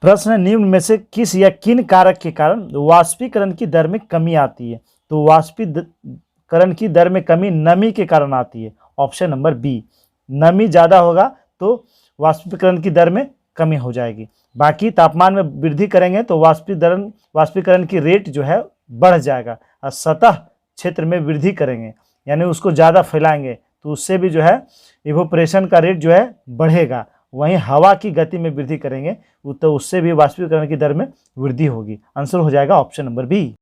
प्रश्न है, निम्न में से किस या किन कारक के कारण वाष्पीकरण की दर में कमी आती है? तो वाष्पीकरण की दर में कमी नमी के कारण आती है। ऑप्शन नंबर बी, नमी ज़्यादा होगा तो वाष्पीकरण की दर में कमी हो जाएगी। बाकी तापमान में वृद्धि करेंगे तो वाष्पीकरण की रेट जो है बढ़ जाएगा, और सतह क्षेत्र में वृद्धि करेंगे यानी उसको ज़्यादा फैलाएंगे तो उससे भी जो है इवोपरेशन का रेट जो है बढ़ेगा। वहीं हवा की गति में वृद्धि करेंगे तो उससे भी वाष्पीकरण की दर में वृद्धि होगी। आंसर हो जाएगा ऑप्शन नंबर बी।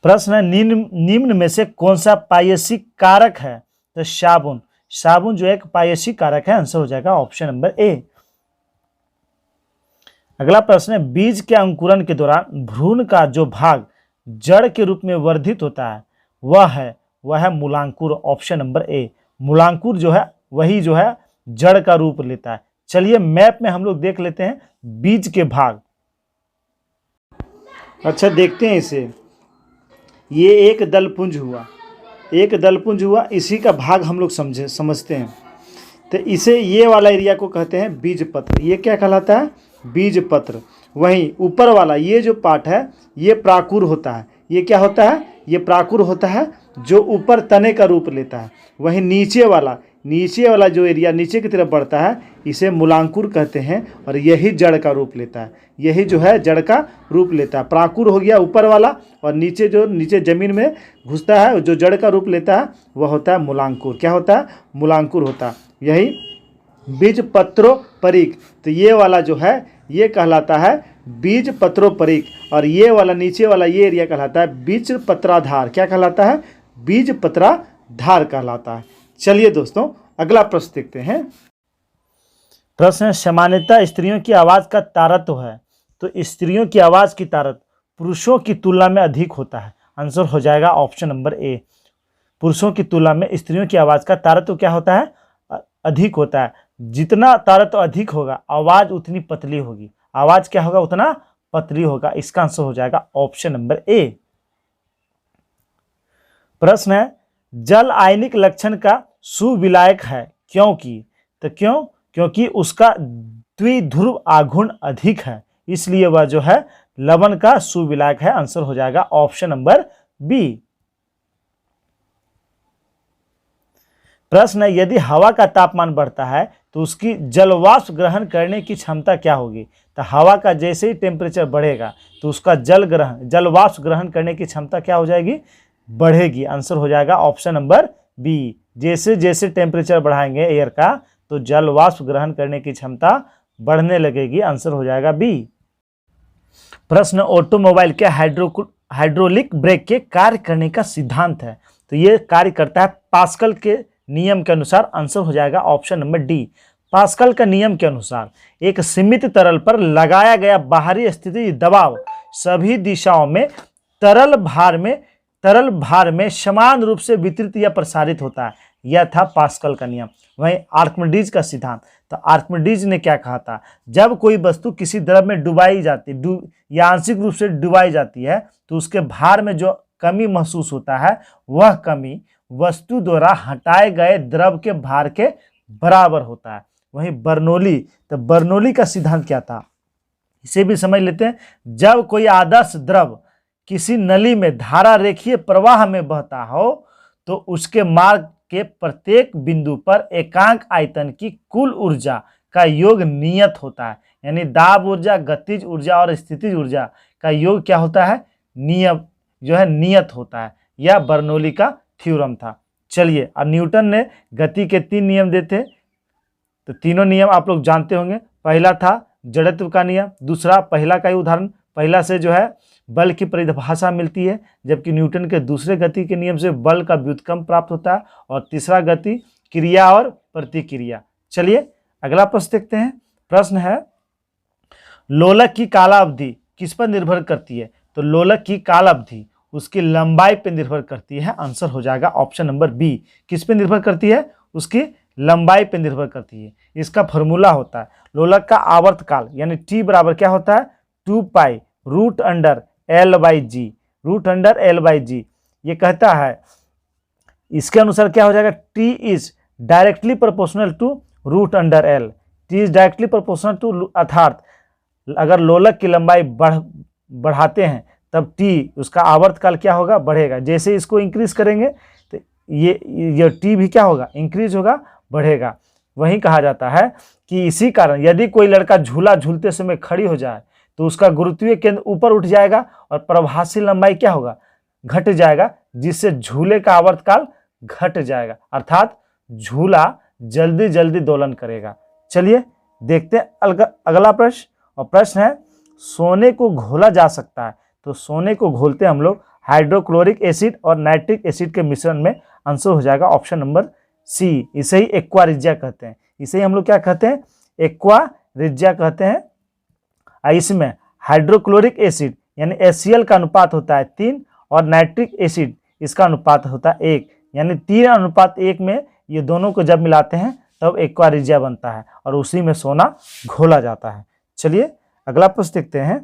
प्रश्न है, निम्न में से कौन सा पायसी कारक है? तो साबुन, साबुन जो एक पायसी कारक है। आंसर हो जाएगा ऑप्शन नंबर ए। अगला प्रश्न है, बीज के अंकुरण के दौरान भ्रूण का जो भाग जड़ के रूप में वर्धित होता है वह है मूलांकुर। ऑप्शन नंबर ए, मूलांकुर जो है वही जो है जड़ का रूप लेता है। चलिए मैप में हम लोग देख लेते हैं बीज के भाग। अच्छा देखते हैं इसे, ये एक दलपुंज हुआ, एक दलपुंज हुआ, इसी का भाग हम लोग समझते हैं। तो इसे ये वाला एरिया को कहते हैं बीज पत्र। ये क्या कहलाता है, बीज पत्र। वहीं ऊपर वाला ये जो पार्ट है ये प्राकुर होता है। ये क्या होता है, ये प्राकुर होता है जो ऊपर तने का रूप लेता है। वहीं नीचे वाला जो एरिया नीचे की तरफ बढ़ता है इसे मूलांकुर कहते हैं, और यही जड़ का रूप लेता है। यही जो है जड़ का रूप लेता है। प्राकुर हो गया ऊपर वाला, और नीचे जमीन में घुसता है जो जड़ का रूप लेता है वह होता है मूलांकुर। क्या होता है, मूलांकुर होता है। यही बीज पत्रोपरिक। तो ये वाला जो है ये कहलाता है बीज पत्रोपरिक, और ये वाला नीचे वाला ये एरिया कहलाता है बीज पत्राधार। क्या कहलाता है, बीज पत्राधार कहलाता है। चलिए दोस्तों अगला प्रश्न देखते हैं। प्रश्न है, सामान्यतः स्त्रियों की आवाज़ का तारतम्य है। तो स्त्रियों की आवाज़ की तारतम्य पुरुषों की तुलना में अधिक होता है। आंसर हो जाएगा ऑप्शन नंबर ए। पुरुषों की तुलना में स्त्रियों की आवाज़ का तारतम्य क्या होता है, अधिक होता है। जितना तारतम्य अधिक होगा आवाज़ उतनी पतली होगी। आवाज़ क्या होगा, उतना पतली होगा। इसका आंसर हो जाएगा ऑप्शन नंबर ए। प्रश्न है, जल आयनिक लक्षण का सुविलायक है क्योंकि? तो क्योंकि उसका द्विध्रुव आघूर्ण अधिक है, इसलिए वह जो है लवण का सुविलायक है। आंसर हो जाएगा ऑप्शन नंबर बी। प्रश्न है, यदि हवा का तापमान बढ़ता है तो उसकी जलवाष्प ग्रहण करने की क्षमता क्या होगी? तो हवा का जैसे ही टेम्परेचर बढ़ेगा तो उसका जलवाष्प ग्रहण करने की क्षमता क्या हो जाएगी, बढ़ेगी। आंसर हो जाएगा ऑप्शन नंबर बी। जैसे जैसे टेम्परेचर बढ़ाएंगे एयर का तो जलवाष्प ग्रहण करने की क्षमता बढ़ने लगेगी। आंसर हो जाएगा बी। प्रश्न, ऑटोमोबाइल के हाइड्रोलिक ब्रेक के कार्य करने का सिद्धांत है। तो ये कार्य करता है पास्कल के नियम के अनुसार। आंसर हो जाएगा ऑप्शन नंबर डी। पास्कल का नियम के अनुसार एक सीमित तरल पर लगाया गया बाहरी स्थिति दबाव सभी दिशाओं में तरल भार में समान रूप से वितरित या प्रसारित होता है। यह था पास्कल का नियम। वहीं आर्किमिडीज का सिद्धांत, तो आर्किमिडीज ने क्या कहा था, जब कोई वस्तु किसी द्रव में डुबाई जाती या आंशिक रूप से डुबाई जाती है तो उसके भार में जो कमी महसूस होता है वह कमी वस्तु द्वारा हटाए गए द्रव के भार के बराबर होता है। वहीं बर्नौली का सिद्धांत क्या था, इसे भी समझ लेते हैं। जब कोई आदर्श द्रव किसी नली में धारा रेखीय प्रवाह में बहता हो तो उसके मार्ग के प्रत्येक बिंदु पर एकांक आयतन की कुल ऊर्जा का योग नियत होता है। यानी दाब ऊर्जा, गतिज ऊर्जा और स्थितिज ऊर्जा का योग क्या होता है, नियत होता है। यह बर्नौली का थ्योरम था। चलिए, और न्यूटन ने गति के 3 नियम देते, तो तीनों नियम आप लोग जानते होंगे। पहला था जड़त्व का नियम, दूसरा पहला का ही उदाहरण, पहला से जो है बल की परिभाषा मिलती है, जबकि न्यूटन के दूसरे गति के नियम से बल का व्युत्क्रम प्राप्त होता है, और तीसरा गति क्रिया और प्रतिक्रिया। चलिए अगला प्रश्न देखते हैं। प्रश्न है लोलक की कालावधि किस पर निर्भर करती है? तो लोलक की कालावधि उसकी लंबाई पर निर्भर करती है। आंसर हो जाएगा ऑप्शन नंबर बी। किस पे निर्भर करती है? उसकी लंबाई पर निर्भर करती है। इसका फॉर्मूला होता है लोलक का आवर्तकाल यानी टी बराबर क्या होता है? 2 pi root under L by g, root under L by g. ये कहता है इसके अनुसार क्या हो जाएगा? T is directly proportional to root under L. T is directly proportional to, अर्थात अगर लोलक की लंबाई बढ़ाते हैं तब टी उसका आवर्तकाल क्या होगा? बढ़ेगा। जैसे इसको इंक्रीज करेंगे तो ये टी भी क्या होगा? इंक्रीज होगा, बढ़ेगा। वही कहा जाता है कि इसी कारण यदि कोई लड़का झूला झूलते समय खड़ी हो जाए तो उसका गुरुत्वीय केंद्र ऊपर उठ जाएगा और प्रभावी लंबाई क्या होगा? घट जाएगा, जिससे झूले का आवर्तकाल घट जाएगा, अर्थात झूला जल्दी जल्दी दोलन करेगा। चलिए देखते हैं अगला प्रश्न, और प्रश्न है सोने को घोला जा सकता है। तो सोने को घोलते हम लोग हाइड्रोक्लोरिक एसिड और नाइट्रिक एसिड के मिश्रण में। आंसर हो जाएगा ऑप्शन नंबर सी। इसे ही एक्वा रिज्जा कहते हैं। इसे ही हम लोग क्या कहते हैं? एक्वा रिज्जा कहते हैं। इसमें हाइड्रोक्लोरिक एसिड यानी HCl का अनुपात होता है 3 और नाइट्रिक एसिड इसका अनुपात होता है 1, यानी 3:1 में ये दोनों को जब मिलाते हैं तब एक्वा रिज्जा बनता है और उसी में सोना घोला जाता है। चलिए अगला प्रश्न देखते हैं।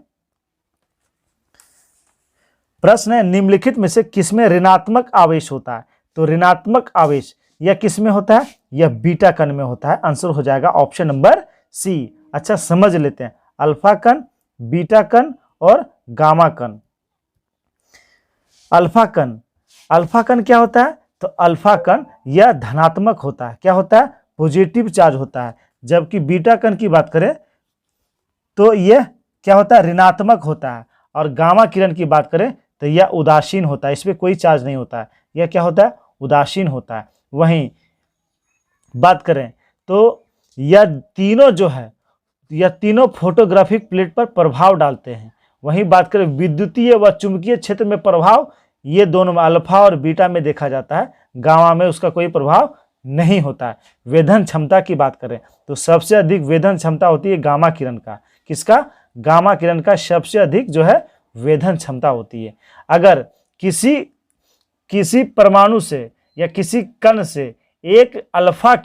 प्रश्न है निम्नलिखित में से किसमें ऋणात्मक आवेश होता है? तो ऋणात्मक आवेश यह किसमें होता है? यह बीटा कण में होता है। आंसर हो जाएगा ऑप्शन नंबर सी। अच्छा समझ लेते हैं, अल्फा कण, बीटा कण और गामा कण। अल्फा कण क्या होता है? तो अल्फा कण यह धनात्मक होता है। क्या होता है? पॉजिटिव चार्ज होता है। जबकि बीटा कण की बात करें तो यह क्या होता है? ऋणात्मक होता है। और गामा किरण की बात करें तो यह उदासीन होता है, इसमें कोई चार्ज नहीं होता है। यह क्या होता है? उदासीन होता है। वहीं बात करें तो यह तीनों जो है यह तीनों फोटोग्राफिक प्लेट पर प्रभाव डालते हैं। वहीं बात करें विद्युतीय व चुंबकीय क्षेत्र में प्रभाव, ये दोनों में अल्फा और बीटा में देखा जाता है, गामा में उसका कोई प्रभाव नहीं होता है। वेधन क्षमता की बात करें तो सबसे अधिक वेधन क्षमता होती है गामा किरण का। किसका? गामा किरण का सबसे अधिक जो है वेधन क्षमता होती है। अगर किसी परमाणु से या किसी कण से एक अल्फा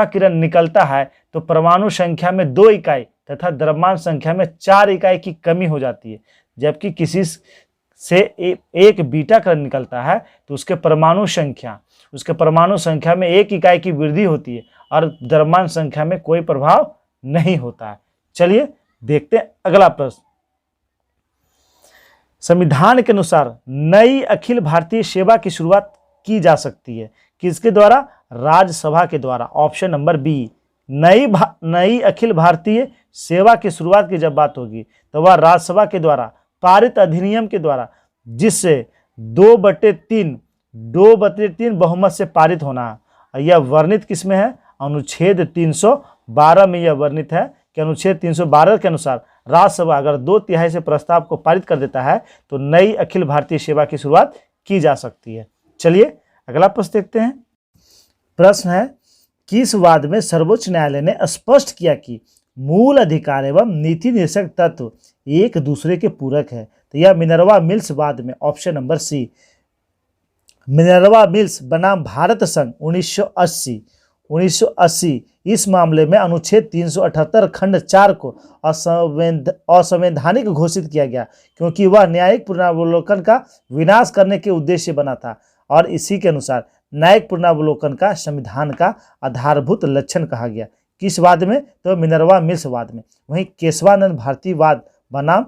किरण निकलता है तो परमाणु संख्या में 2 इकाई तथा द्रव्यमान संख्या में 4 इकाई की कमी हो जाती है। जबकि किसी से एक बीटा किरण निकलता है तो उसके परमाणु संख्या में 1 इकाई की वृद्धि होती है और द्रव्यमान संख्या में कोई प्रभाव नहीं होता है। चलिए देखते हैं अगला प्रश्न। संविधान के अनुसार नई अखिल भारतीय सेवा की शुरुआत की जा सकती है किसके द्वारा? राज्यसभा के द्वारा। Option number B. नई अखिल भारतीय सेवा की शुरुआत की जब बात होगी तो वह राज्यसभा के द्वारा पारित अधिनियम के द्वारा, जिससे 2/3 बहुमत से पारित होना है। यह वर्णित किसमें है? अनुच्छेद 312 में यह वर्णित है कि अनुच्छेद 312 के अनुसार राज्यसभा अगर 2/3 से प्रस्ताव को पारित कर देता है तो नई अखिल भारतीय सेवा की शुरुआत की जा सकती है। चलिए अगला प्रश्न देखते हैं। प्रश्न है किस वाद में सर्वोच्च न्यायालय ने स्पष्ट किया कि मूल अधिकार एवं नीति निर्देशक तत्व एक दूसरे के पूरक है? तो यह मिनर्वा मिल्स वाद में। Option number C. Minerva Mills बनाम भारत संघ 1980 इस मामले में अनुच्छेद 378 खंड 4 को असंवैधानिक घोषित किया गया क्योंकि वह न्यायिक पुनरावलोकन का विनाश करने के उद्देश्य बना था और इसी के अनुसार न्यायिक पुनरावलोकन का संविधान का आधारभूत लक्षण कहा गया। किस वाद में? तो मिनर्वा मिल्स वाद में। वहीं केशवानंद भारती वाद बनाम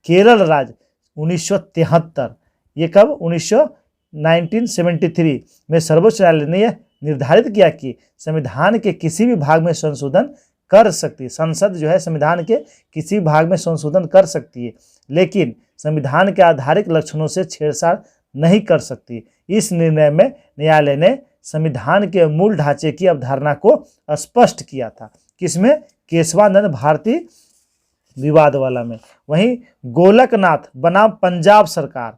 केरल राज्य 1973, ये कब? 1973 में सर्वोच्च न्यायालय ने यह निर्धारित किया कि संविधान के किसी भी भाग में संशोधन कर सकती है। संसद जो है संविधान के किसी भाग में संशोधन कर सकती है, लेकिन संविधान के आधारित लक्षणों से छेड़छाड़ नहीं कर सकती। इस निर्णय में न्यायालय ने संविधान के मूल ढांचे की अवधारणा को स्पष्ट किया था। किसमें? केशवानंद भारती विवाद वाला में। वहीं गोलकनाथ बनाम पंजाब सरकार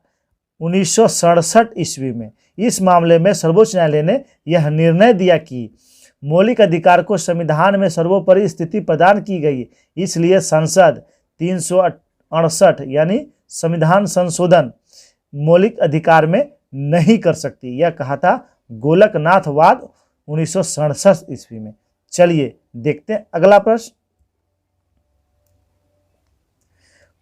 1967 ईस्वी में। इस मामले में सर्वोच्च न्यायालय ने यह निर्णय दिया कि मौलिक अधिकार को संविधान में सर्वोपरि स्थिति प्रदान की गई, इसलिए संसद 368 यानी संविधान संशोधन मौलिक अधिकार में नहीं कर सकती। यह कहा था गोलकनाथवाद 1967 ईस्वी में। चलिए देखते हैं अगला प्रश्न।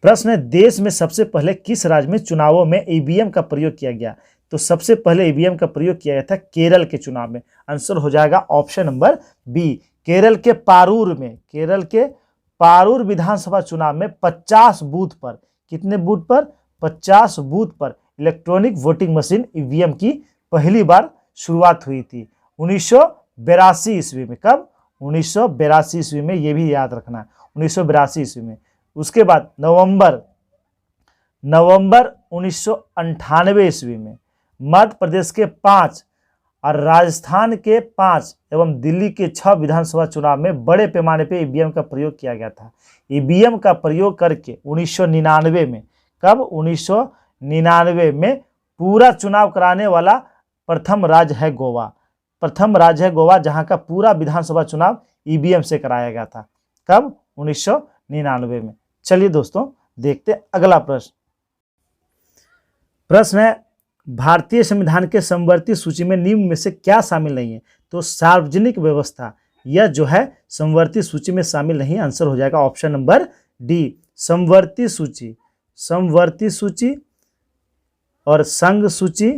प्रश्न है, देश में सबसे पहले किस राज्य में चुनावों में ईवीएम का प्रयोग किया गया? तो सबसे पहले ईवीएम का प्रयोग किया गया था केरल के चुनाव में। आंसर हो जाएगा ऑप्शन नंबर बी, केरल के पारूर में। केरल के पारूर विधानसभा चुनाव में 50 बूथ पर, कितने बूथ पर? 50 बूथ पर इलेक्ट्रॉनिक वोटिंग मशीन ईवीएम की पहली बार शुरुआत हुई थी 1982 ईस्वी में। कब? 1982 ईस्वी में, ये भी याद रखना है, 1982 ईस्वी में। उसके बाद नवंबर 1998 ईस्वी में मध्य प्रदेश के 5 और राजस्थान के 5 एवं दिल्ली के 6 विधानसभा चुनाव में बड़े पैमाने पर ईवीएम का प्रयोग किया गया था। ईवीएम का प्रयोग करके 1999 में, कब? 1999 में पूरा चुनाव कराने वाला प्रथम राज्य है गोवा। प्रथम राज्य है गोवा जहां का पूरा विधानसभा चुनाव ईवीएम से कराया गया था। कब? 1999 में। चलिए दोस्तों देखते हैं अगला प्रश्न। प्रश्न है, भारतीय संविधान के समवर्ती सूची में निम्न में से क्या शामिल नहीं है? तो सार्वजनिक व्यवस्था यह जो है समवर्ती सूची में शामिल नहीं। आंसर हो जाएगा ऑप्शन नंबर डी, समवर्ती सूची। समवर्ती सूची और संघ सूची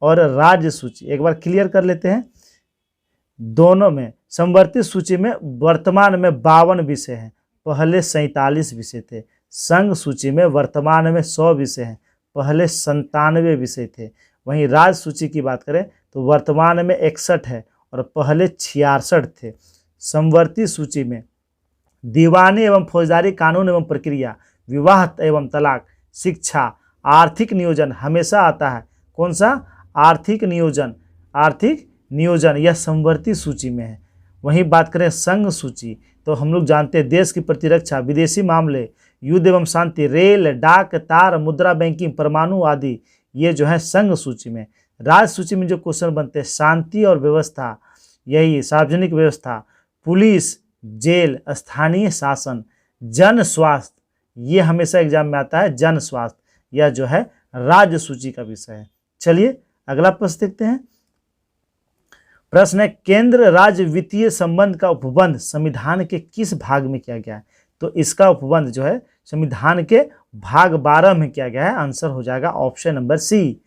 और राज्य सूची एक बार क्लियर कर लेते हैं। दोनों में समवर्ती सूची में वर्तमान में 52 विषय हैं, पहले 47 विषय थे। संघ सूची में वर्तमान में 100 विषय हैं, पहले 97 विषय थे। वहीं राज्य सूची की बात करें तो वर्तमान में 61 है और पहले 66 थे। समवर्ती सूची में दीवानी एवं फौजदारी कानून एवं प्रक्रिया, विवाह एवं तलाक, शिक्षा, आर्थिक नियोजन हमेशा आता है। कौन सा? आर्थिक नियोजन। आर्थिक नियोजन यह समवर्ती सूची में है। वहीं बात करें संघ सूची तो हम लोग जानते हैं देश की प्रतिरक्षा, विदेशी मामले, युद्ध एवं शांति, रेल, डाक, तार, मुद्रा बैंकिंग, परमाणु आदि ये जो है संघ सूची में। राज्य सूची में जो क्वेश्चन बनते हैं शांति और व्यवस्था, यही सार्वजनिक व्यवस्था, पुलिस, जेल, स्थानीय शासन, जन स्वास्थ्य, ये हमेशा एग्जाम में आता है। जन स्वास्थ्य यह जो है राज्य सूची का विषय है। चलिए अगला प्रश्न देखते हैं। प्रश्न है, केंद्र राज्य वित्तीय संबंध का उपबंध संविधान के किस भाग में किया गया है? तो इसका उपबंध जो है संविधान के भाग 12 में किया गया है। आंसर हो जाएगा ऑप्शन नंबर सी,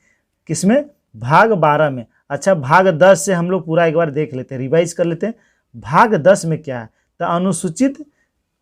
किसमें? भाग 12 में। अच्छा, भाग 10 से हम लोग पूरा एक बार देख लेते हैं, रिवाइज कर लेते हैं। भाग 10 में क्या है? तो अनुसूचित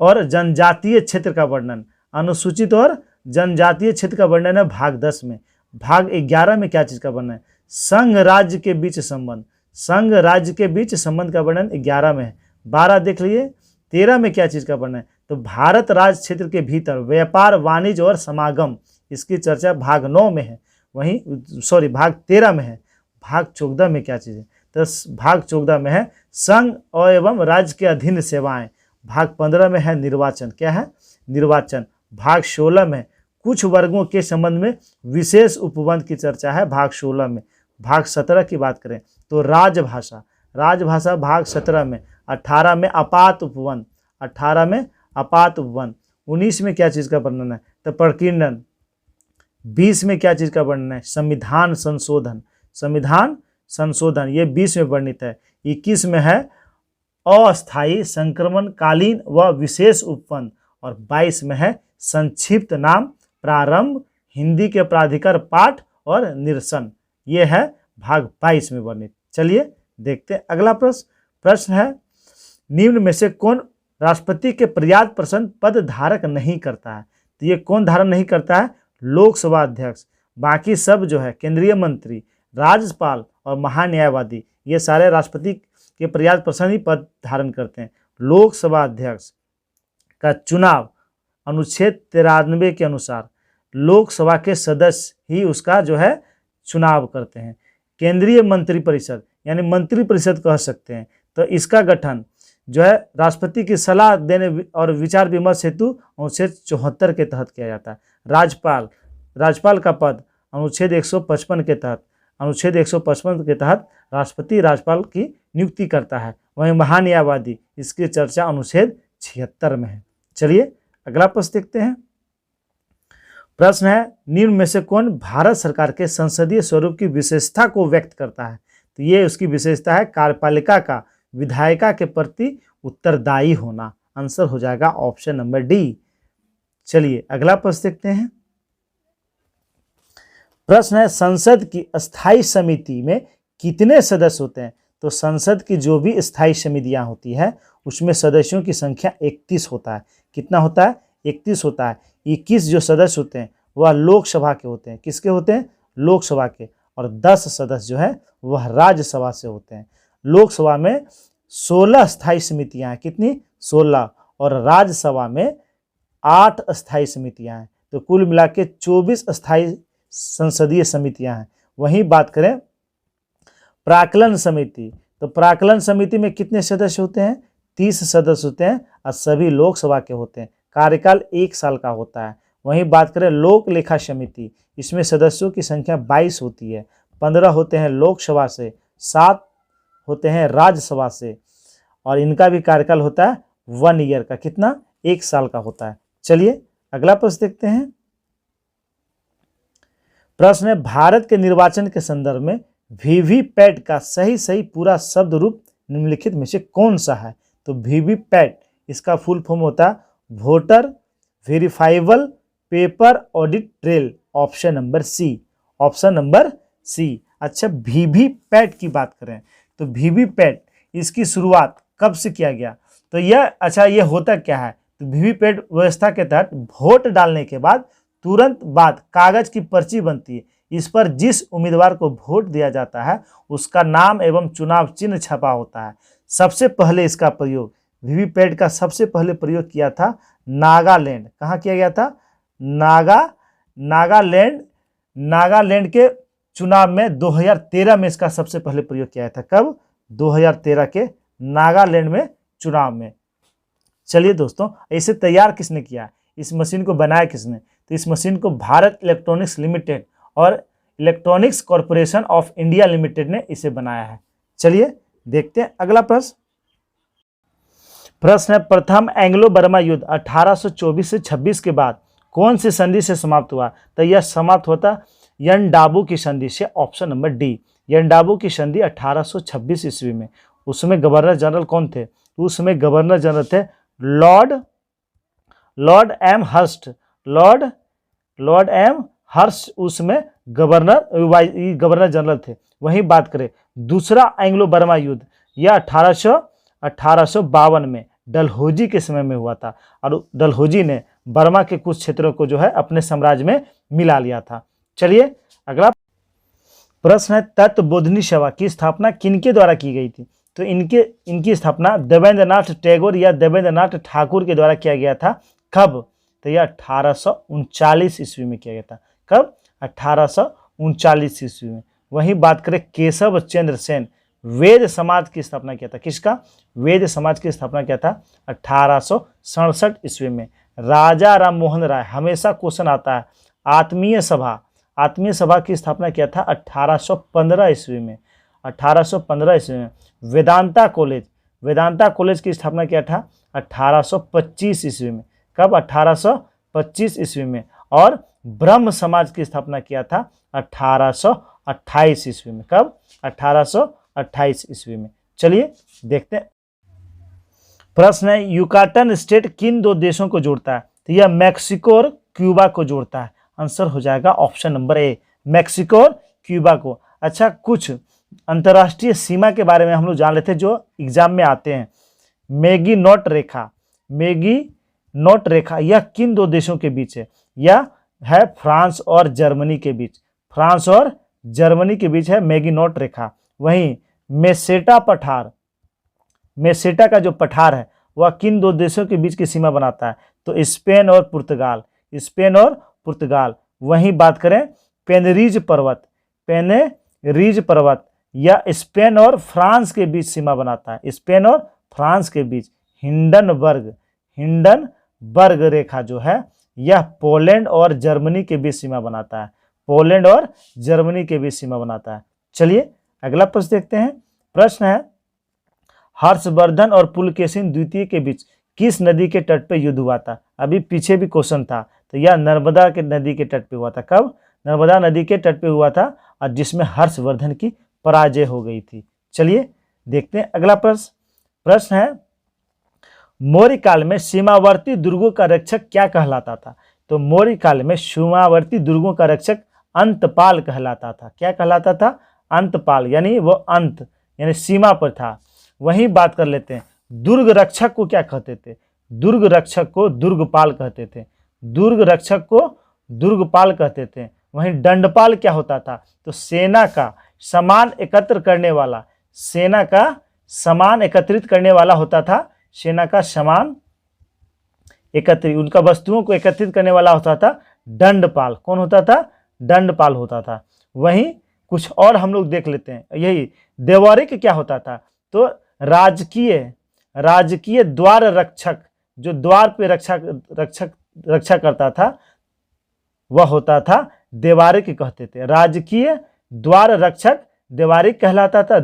और जनजातीय क्षेत्र का वर्णन, अनुसूचित और जनजातीय क्षेत्र का वर्णन है भाग 10 में। भाग 11 में क्या चीज़ का वर्णन है? संघ राज्य के बीच संबंध, संघ राज्य के बीच संबंध का वर्णन 11 में है। 12 देख लिए। 13 में क्या चीज़ का वर्णन है? तो भारत राज्य क्षेत्र के भीतर व्यापार, वाणिज्य और समागम, इसकी चर्चा भाग 9 में है। वहीं भाग 13 में है। भाग 14 में क्या चीज़ है? तो भाग 14 में है संघ और एवं राज्य के अधीन सेवाएं। भाग 15 में है निर्वाचन, क्या है? निर्वाचन। भाग 16 में कुछ वर्गों के संबंध में विशेष उपबंध की चर्चा है भाग 16 में। भाग 17 की बात करें तो राजभाषा, राजभाषा भाग 17 में। 18 में आपात उपबंध, 18 में आपात उपबंध। 19 में क्या चीज़ का वर्णन है? तो प्रकीर्णन। 20 में क्या चीज़ का वर्णन है? संविधान संशोधन, संविधान संशोधन ये 20 में वर्णित है। 21 में है अस्थायी संक्रमणकालीन व विशेष उपबंध और 22 में है संक्षिप्त नाम, प्रारंभ, हिंदी के प्राधिकार पाठ और निरसन, ये है भाग 22 में वर्णित। चलिए देखते हैं अगला प्रश्न। प्रश्न है, निम्न में से कौन राष्ट्रपति के पर्याप्त प्रसन्न पद धारक नहीं करता है? तो ये कौन धारण नहीं करता है? लोकसभा अध्यक्ष। बाकी सब जो है केंद्रीय मंत्री, राज्यपाल और महान्यायवादी, ये सारे राष्ट्रपति के पर्याप्त प्रसन्न ही पद धारण करते हैं। लोकसभा अध्यक्ष का चुनाव अनुच्छेद 93 के अनुसार लोकसभा के सदस्य ही उसका जो है चुनाव करते हैं। केंद्रीय मंत्रिपरिषद यानी मंत्री परिषद कह सकते हैं। तो इसका गठन जो है राष्ट्रपति की सलाह देने और विचार विमर्श हेतु अनुच्छेद 74 के तहत किया जाता है। राज्यपाल का पद अनुच्छेद 155 के तहत, अनुच्छेद 155 के तहत राष्ट्रपति राज्यपाल की नियुक्ति करता है। वहीं महान्यायवादी, इसकी चर्चा अनुच्छेद 76 में है। चलिए अगला प्रश्न देखते हैं। प्रश्न है, निम्न में से कौन भारत सरकार के संसदीय स्वरूप की विशेषता को व्यक्त करता है? तो ये उसकी विशेषता है कार्यपालिका का विधायिका के प्रति उत्तरदायी होना। आंसर हो जाएगा ऑप्शन नंबर डी। चलिए अगला प्रश्न देखते हैं। प्रश्न है, संसद की स्थायी समिति में कितने सदस्य होते हैं? तो संसद की जो भी स्थायी समितियां होती है उसमें सदस्यों की संख्या 31 होता है। कितना होता है? 31 होता है। 21 जो सदस्य होते हैं वह लोकसभा के होते हैं। किसके होते हैं? लोकसभा के। और 10 सदस्य जो है वह राज्यसभा से होते हैं। लोकसभा में 16 स्थायी समितियां हैं। कितनी? 16। और राज्यसभा में 8 स्थायी समितियां हैं। तो कुल मिला के 24 स्थायी संसदीय समितियां हैं। वहीं बात करें प्राक्कलन समिति, तो प्राक्कलन समिति में कितने सदस्य होते हैं? 30 सदस्य होते हैं और सभी लोकसभा के होते हैं। कार्यकाल 1 साल का होता है। वहीं बात करें लोक लेखा समिति, इसमें सदस्यों की संख्या 22 होती है। 15 होते हैं लोकसभा से, 7 होते हैं राज्यसभा से, और इनका भी कार्यकाल होता है 1 ईयर का। कितना? 1 साल का होता है। चलिए अगला प्रश्न देखते हैं। प्रश्न है, भारत के निर्वाचन के संदर्भ में वीवीपैट का सही पूरा शब्द रूप निम्नलिखित में से कौन सा है? तो वीवीपैट इसका फुल फॉर्म होता है voter verifiable paper audit trail. Option number C. Option number C. अच्छा, वीवीपैट की बात करें तो वीवीपैट इसकी शुरुआत कब से किया गया? तो यह होता क्या है? तो वीवीपैट व्यवस्था के तहत वोट डालने के बाद तुरंत बाद कागज की पर्ची बनती है। इस पर जिस उम्मीदवार को वोट दिया जाता है उसका नाम एवं चुनाव चिन्ह छपा होता है। सबसे पहले इसका प्रयोग वीवीपैट का सबसे पहले प्रयोग किया था नागालैंड। कहाँ किया गया था? नागालैंड के चुनाव में 2013 में इसका सबसे पहले प्रयोग किया था। कब? 2013 के नागालैंड में चुनाव में। चलिए दोस्तों, इसे तैयार किसने किया? इस मशीन को बनाया किसने? तो इस मशीन को भारत इलेक्ट्रॉनिक्स लिमिटेड और electronics corporation of India limited ने इसे बनाया है। चलिए देखते हैं अगला प्रश्न। प्रश्न है, प्रथम एंग्लो बर्मा युद्ध 1824 से 26 के बाद कौन सी संधि से समाप्त हुआ? तो यह समाप्त होता यनडाबू की संधि से। Option number D. यनडाबू की संधि 1826 ईस्वी में। उसमें गवर्नर जनरल कौन थे? उसमें गवर्नर जनरल थे लॉर्ड एम हर्स्ट उसमें गवर्नर जनरल थे। वहीं बात करें दूसरा एंग्लो बर्मा युद्ध, यह 1852 में डलहौजी के समय में हुआ था और डलहौजी ने बर्मा के कुछ क्षेत्रों को जो है अपने साम्राज्य में मिला लिया था। चलिए अगला प्रश्न है, तत्वबोधिनी सभा की स्थापना किनके द्वारा की गई थी? तो इनकी स्थापना देवेंद्रनाथ टैगोर या देवेंद्रनाथ ठाकुर के द्वारा किया गया था। कब? तो यह 1839 ईस्वी में किया गया था। कब? 1839 ईस्वी में। वहीं बात करें केशव चंद्र सेन, वेद समाज की स्थापना किया था। किसका? वेद समाज की स्थापना किया था 1867 ईस्वी में। राजा राम मोहन राय, हमेशा क्वेश्चन आता है, आत्मीय सभा की स्थापना किया था 1815 ईस्वी में। 1815 ईस्वी में। वेदांता कॉलेज की स्थापना किया था 1825 ईस्वी में। कब? 1825 ईस्वी में। और ब्रह्म समाज की स्थापना किया था 1828 ईस्वी में। कब? 1828 ईस्वी में। चलिए देखते हैं। प्रश्न है, युकाटन स्टेट किन 2 देशों को जोड़ता है? तो यह मैक्सिको और क्यूबा को जोड़ता है। आंसर हो जाएगा ऑप्शन नंबर ए, मैक्सिको और क्यूबा को। अच्छा, कुछ अंतर्राष्ट्रीय सीमा के बारे में हम लोग जान लेते हैं जो एग्जाम में आते हैं। मैगी नॉट रेखा यह किन 2 देशों के बीच है? यह है फ्रांस और जर्मनी के बीच। फ्रांस और जर्मनी के बीच है मैगी नॉट रेखा। वहीं मेसेटा का जो पठार है वह किन 2 देशों के बीच की सीमा बनाता है? तो स्पेन और पुर्तगाल। वहीं बात करें पेनरीज पर्वत यह स्पेन और फ्रांस के बीच सीमा बनाता है, स्पेन और फ्रांस के बीच। हिंडनबर्ग रेखा जो है यह पोलैंड और जर्मनी के बीच सीमा बनाता है, पोलैंड और जर्मनी के बीच सीमा बनाता है। चलिए अगला प्रश्न देखते हैं। प्रश्न है, हर्षवर्धन और पुलकेशिन द्वितीय के बीच किस नदी के तट पर युद्ध हुआ था? अभी पीछे भी क्वेश्चन था, तो यह नर्मदा के नदी के तट पे हुआ था। कब? नर्मदा नदी के तट पे हुआ था, और जिसमें हर्षवर्धन की पराजय हो गई थी। चलिए देखते हैं अगला प्रश्न। प्रश्न है, मौर्य काल में सीमावर्ती दुर्गों का रक्षक क्या कहलाता था? तो मौर्य काल में सीमावर्ती दुर्गों का रक्षक अंतपाल कहलाता था। क्या कहलाता था? अंतपाल, यानी वो अंत यानी सीमा पर था। वहीं बात कर लेते हैं, दुर्ग रक्षक को क्या कहते थे? दुर्ग रक्षक को दुर्गपाल कहते थे, दुर्ग रक्षक को दुर्गपाल कहते थे। वहीं दंडपाल क्या होता था? तो सेना का सामान एकत्र करने वाला, सेना का सामान एकत्रित करने वाला होता था, सेना का सामान एकत्रित, उनका वस्तुओं को एकत्रित करने वाला होता था दंडपाल। कौन होता था? दंडपाल होता था। वहीं कुछ और हम लोग देख लेते हैं। यही देवरिक क्या होता था? तो राजकीय द्वार रक्षक, जो द्वार पे रक्षा करता था, वह होता था देवारिक कहते थे। राजकीय द्वार रक्षक देवारिक कहलाता था,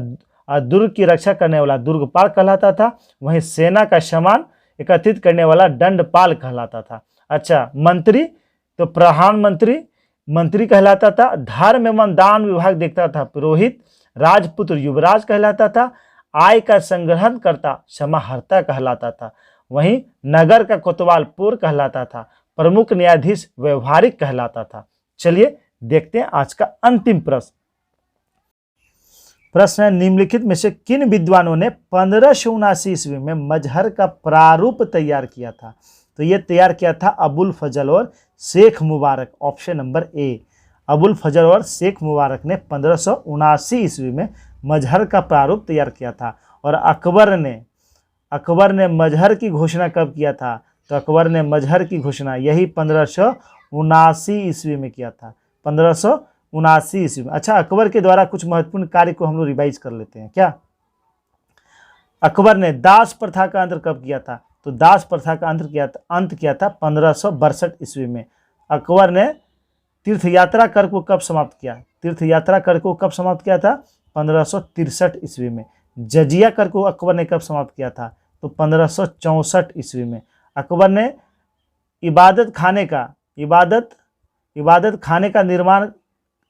और दुर्ग की रक्षा करने वाला दुर्गपाल कहलाता था। वहीं सेना का सामान एकत्रित करने वाला दंडपाल कहलाता था। अच्छा, मंत्री, तो प्रधानमंत्री मंत्री कहलाता था। धर्म एवं दान विभाग देखता था पुरोहित। राजपुत्र युवराज कहलाता था। आय का संग्रहण करता समाहर्ता कहलाता था। वहीं नगर का कोतवाल पुर कहलाता था। प्रमुख न्यायाधीश व्यवहारिक कहलाता था। चलिए देखते हैं आज का अंतिम प्रश्न। प्रश्न है, निम्नलिखित में से किन विद्वानों ने 1579 ईस्वी में मजहर का प्रारूप तैयार किया था? तो ये तैयार किया था अबुल फजल और शेख मुबारक। ऑप्शन नंबर ए, अबुल फजल और शेख मुबारक ने 1579 ईस्वी में मजहर का प्रारूप तैयार किया था। और अकबर ने मजहर की घोषणा कब किया था? तो अकबर ने मजहर की घोषणा यही 1579 ईस्वी में किया था, 1579 ईस्वी में। अच्छा, अकबर के द्वारा कुछ महत्वपूर्ण कार्य को हम लोग रिवाइज कर लेते हैं क्या। अकबर ने दास प्रथा का अंत कब किया था? तो दास प्रथा का अंत किया था 1562 ईस्वी में। अकबर ने तीर्थ यात्रा कर को कब समाप्त किया? तीर्थ यात्रा कर को कब समाप्त किया था? 1563 ईस्वी में। जजिया कर को अकबर ने कब समाप्त किया था? तो 1564 ईस्वी में। अकबर ने इबादत खाने का निर्माण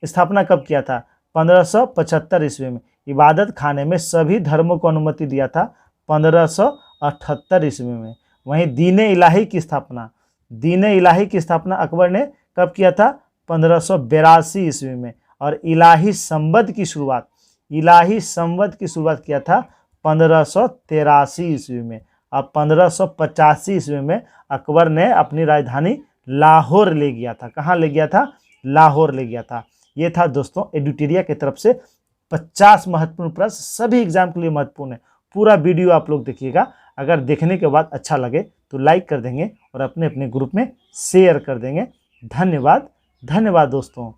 स्थापना कब किया था? 1575 ईस्वी में। इबादत खाने में सभी धर्मों को अनुमति दिया था 1578 ईस्वी में। वहीं दीन इलाही की स्थापना अकबर ने कब किया था? 1582 ईस्वी में। और इलाही संवद की शुरुआत किया था 1583 ईस्वी में। अब 1585 ईस्वी में अकबर ने अपनी राजधानी लाहौर ले गया था। कहाँ ले गया था? लाहौर ले गया था। ये था दोस्तों एडुटेरिया की तरफ से 50 महत्वपूर्ण प्रश्न, सभी एग्जाम के लिए महत्वपूर्ण है। पूरा वीडियो आप लोग देखिएगा। अगर देखने के बाद अच्छा लगे तो लाइक कर देंगे और अपने अपने ग्रुप में शेयर कर देंगे। धन्यवाद दोस्तों।